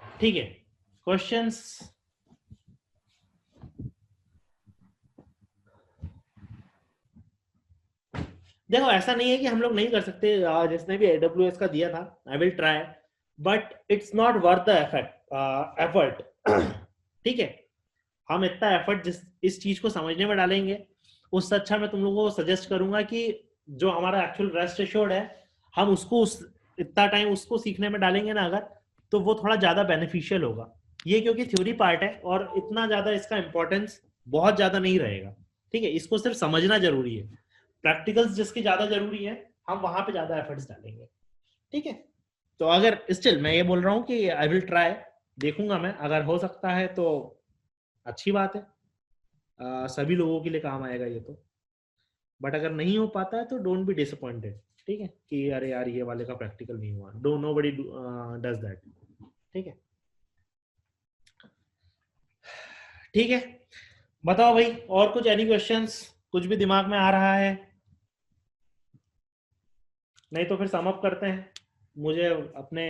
ठीक है, क्वेश्चंस? देखो ऐसा नहीं है कि हम लोग नहीं कर सकते, जिसने भी AWS का दिया था, आई will try, but it's not worth the effort, ठीक है। हम इतना एफर्ट इस चीज को समझने में डालेंगे, उससे अच्छा मैं तुम लोगों को सजेस्ट करूंगा कि जो हमारा एक्चुअल रेस्ट एश्योर्ड है, हम उसको इतना टाइम उसको सीखने में डालेंगे ना अगर, तो वो थोड़ा ज्यादा बेनिफिशियल होगा। ये क्योंकि थ्योरी पार्ट है और इतना ज्यादा इसका इंपॉर्टेंस बहुत ज्यादा नहीं रहेगा, ठीक है। इसको सिर्फ समझना जरूरी है। प्रैक्टिकल्स जिसकी ज्यादा जरूरी है, हम वहां पे ज्यादा एफर्ट्स डालेंगे, ठीक है। तो अगर स्टिल मैं ये बोल रहा हूँ कि आई विल ट्राई, देखूंगा मैं, अगर हो सकता है तो अच्छी बात है, सभी लोगों के लिए काम आएगा ये तो। बट अगर नहीं हो पाता है तो डोंट बी डिसअपॉइंटेड, ठीक है, कि अरे यार ये वाले का प्रैक्टिकल नहीं हुआ। नोबडी डज दैट, ठीक है। ठीक है, बताओ भाई और कुछ एनी क्वेश्चंस, कुछ भी दिमाग में आ रहा है? नहीं तो फिर सम अप करते हैं, मुझे अपने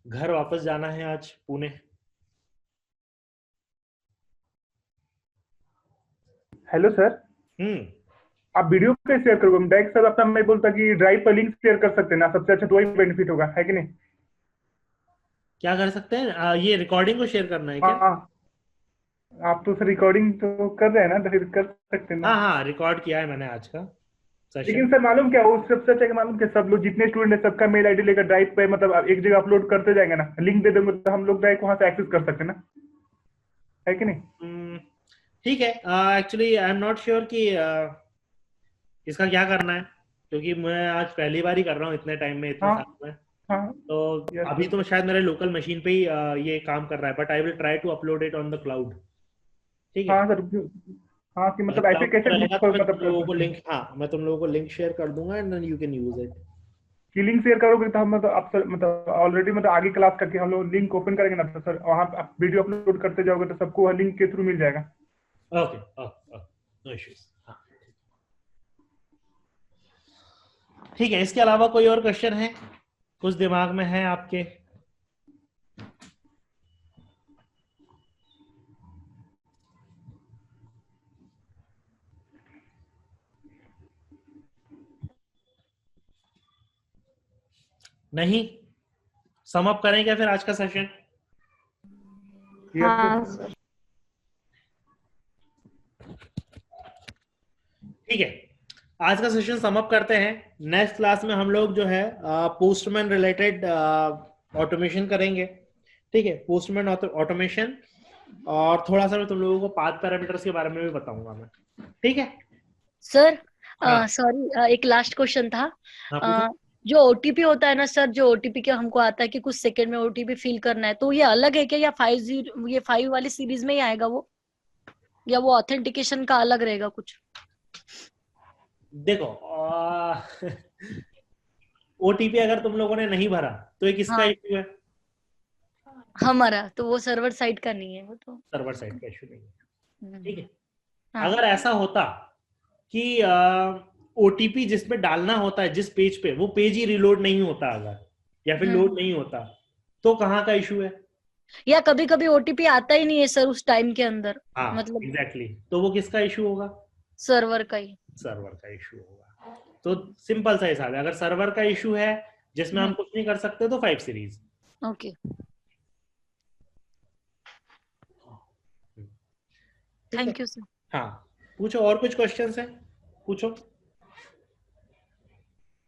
घर वापस जाना है आज पुणे। Hello sir. आप वीडियो कैसे शेयर करोगे? डायरेक्ट सर अपना मैं बोलता कि ड्राइव पर लिंक शेयर कर सकते हैं ना, सबसे अच्छा तो वही बेनिफिट होगा, है कि नहीं? क्या कर सकते हैं? ये रिकॉर्डिंग को शेयर करना है क्या? हाँ, आप तो सर रिकॉर्डिंग तो कर रहे हैं ना, तो फिर कर सकते हैं ना। हाँ रिकॉर्ड किया है मैंने आज का सेशन। लेकिन सर मालूम क्या, वो सबसे अच्छा मालूम क्या, सब लोग जितने स्टूडेंट है सबका मेल आईडी लेकर ड्राइव पे मतलब एक जगह अपलोड करते जाएंगे ना, लिंक दे देंगे तो हम लोग डायरेक्ट वहां से एक्सेस कर सकते हैं ना, है कि नहीं? ठीक है, actually I am not sure कि इसका क्या करना है, क्योंकि मैं आज पहली बार ही कर रहा हूँ इतने टाइम में, इतने साल में। तो अभी तो शायद मेरे लोकल मशीन पे ही ये काम कर रहा है, but I will try to upload it on the cloud, ठीक है। हाँ सर, हाँ कि मतलब ऐसे कैसे मतलब लोगों को लिंक, हाँ मैं तुम लोगों को लिंक शेयर कर दूंगा and then you can use it. कि लिंक शेयर करोगे तो हम मतलब आप मतलब ऑलरेडी मतलब आगे क्लास करके हम लोग लिंक ओपन करेंगे ना, तो सर वहाँ आप वीडियो अपलोड करते जाओगे तो सबको वह लिंक के थ्रू मिल जाएगा। Okay, no issues. ठीक है, इसके अलावा कोई और क्वेश्चन है, कुछ दिमाग में है आपके? नहीं? सम अप करें क्या फिर आज का सेशन? हाँ सर। ठीक है, आज का सेशन सम अप करते हैं। नेक्स्ट क्लास में हम लोग जो है पोस्टमैन रिलेटेड ऑटोमेशन करेंगे, ठीक है, पोस्टमैन ऑटोमेशन, और थोड़ा सा मैं तुम लोगों को पाथ पैरामीटर्स के बारे में भी बताऊंगा मैं, ठीक है सर? सॉरी, एक लास्ट क्वेश्चन था। जो ओटीपी होता है ना सर, जो ओटीपी के हमको आता है कि कुछ सेकंड में ओटीपी फिल करना है, तो ये अलग है क्या, या 5 वाली सीरीज में ही आएगा वो, या वो ऑथेंटिकेशन का अलग रहेगा कुछ? देखो ओटीपी अगर तुम लोगों ने नहीं भरा तो ये किसका इश्यू है? हमारा। तो वो सर्वर साइड का नहीं है, वो तो सर्वर साइड का इश्यू नहीं है, ठीक है। हाँ। अगर ऐसा होता कि ओटीपी जिसमें डालना होता है जिस पेज पे, वो पेज ही रिलोड नहीं होता अगर, या फिर लोड नहीं होता, तो कहाँ का इशू है? या कभी कभी ओटीपी आता ही नहीं है सर उस टाइम के अंदर, हाँ मतलब एग्जैक्टली, तो वो किसका इशू होगा? सर्वर का ही। सर्वर का इशू होगा। तो सिंपल सा हिसाब है, अगर सर्वर का इशू है जिसमें हम कुछ नहीं कर सकते तो 5 series. Okay, thank you sir. हाँ पूछो, और कुछ क्वेश्चंस है पूछो।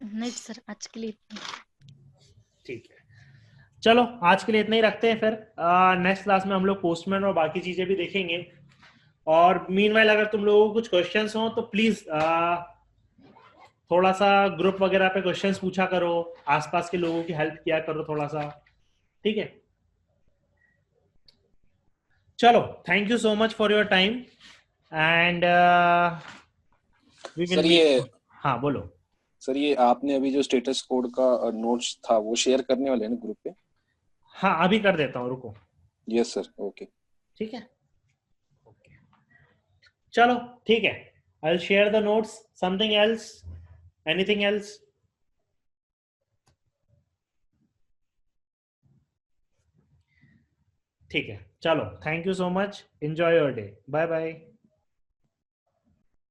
नहीं सर, आज के लिए ठीक है, चलो आज के लिए इतना ही रखते हैं, फिर नेक्स्ट क्लास में हम लोग पोस्टमैन और बाकी चीजें भी देखेंगे। और मीनवाइल अगर तुम लोगों को कुछ क्वेश्चंस हो तो प्लीज थोड़ा सा ग्रुप वगैरह पे क्वेश्चंस पूछा करो, आसपास के लोगों की हेल्प किया करो थोड़ा सा, ठीक है। चलो, thank you so much for your time and we will sir ये हाँ बोलो। सर ये आपने अभी जो स्टेटस कोड का नोट्स था वो शेयर करने वाले हैं ना ग्रुप पे? हाँ अभी कर देता हूँ, रुको। Yes sir, okay. ठीक है, ओके चलो ठीक है, I will share the notes. Something else, anything else? ठीक है, चलो thank you so much, enjoy your day, bye bye.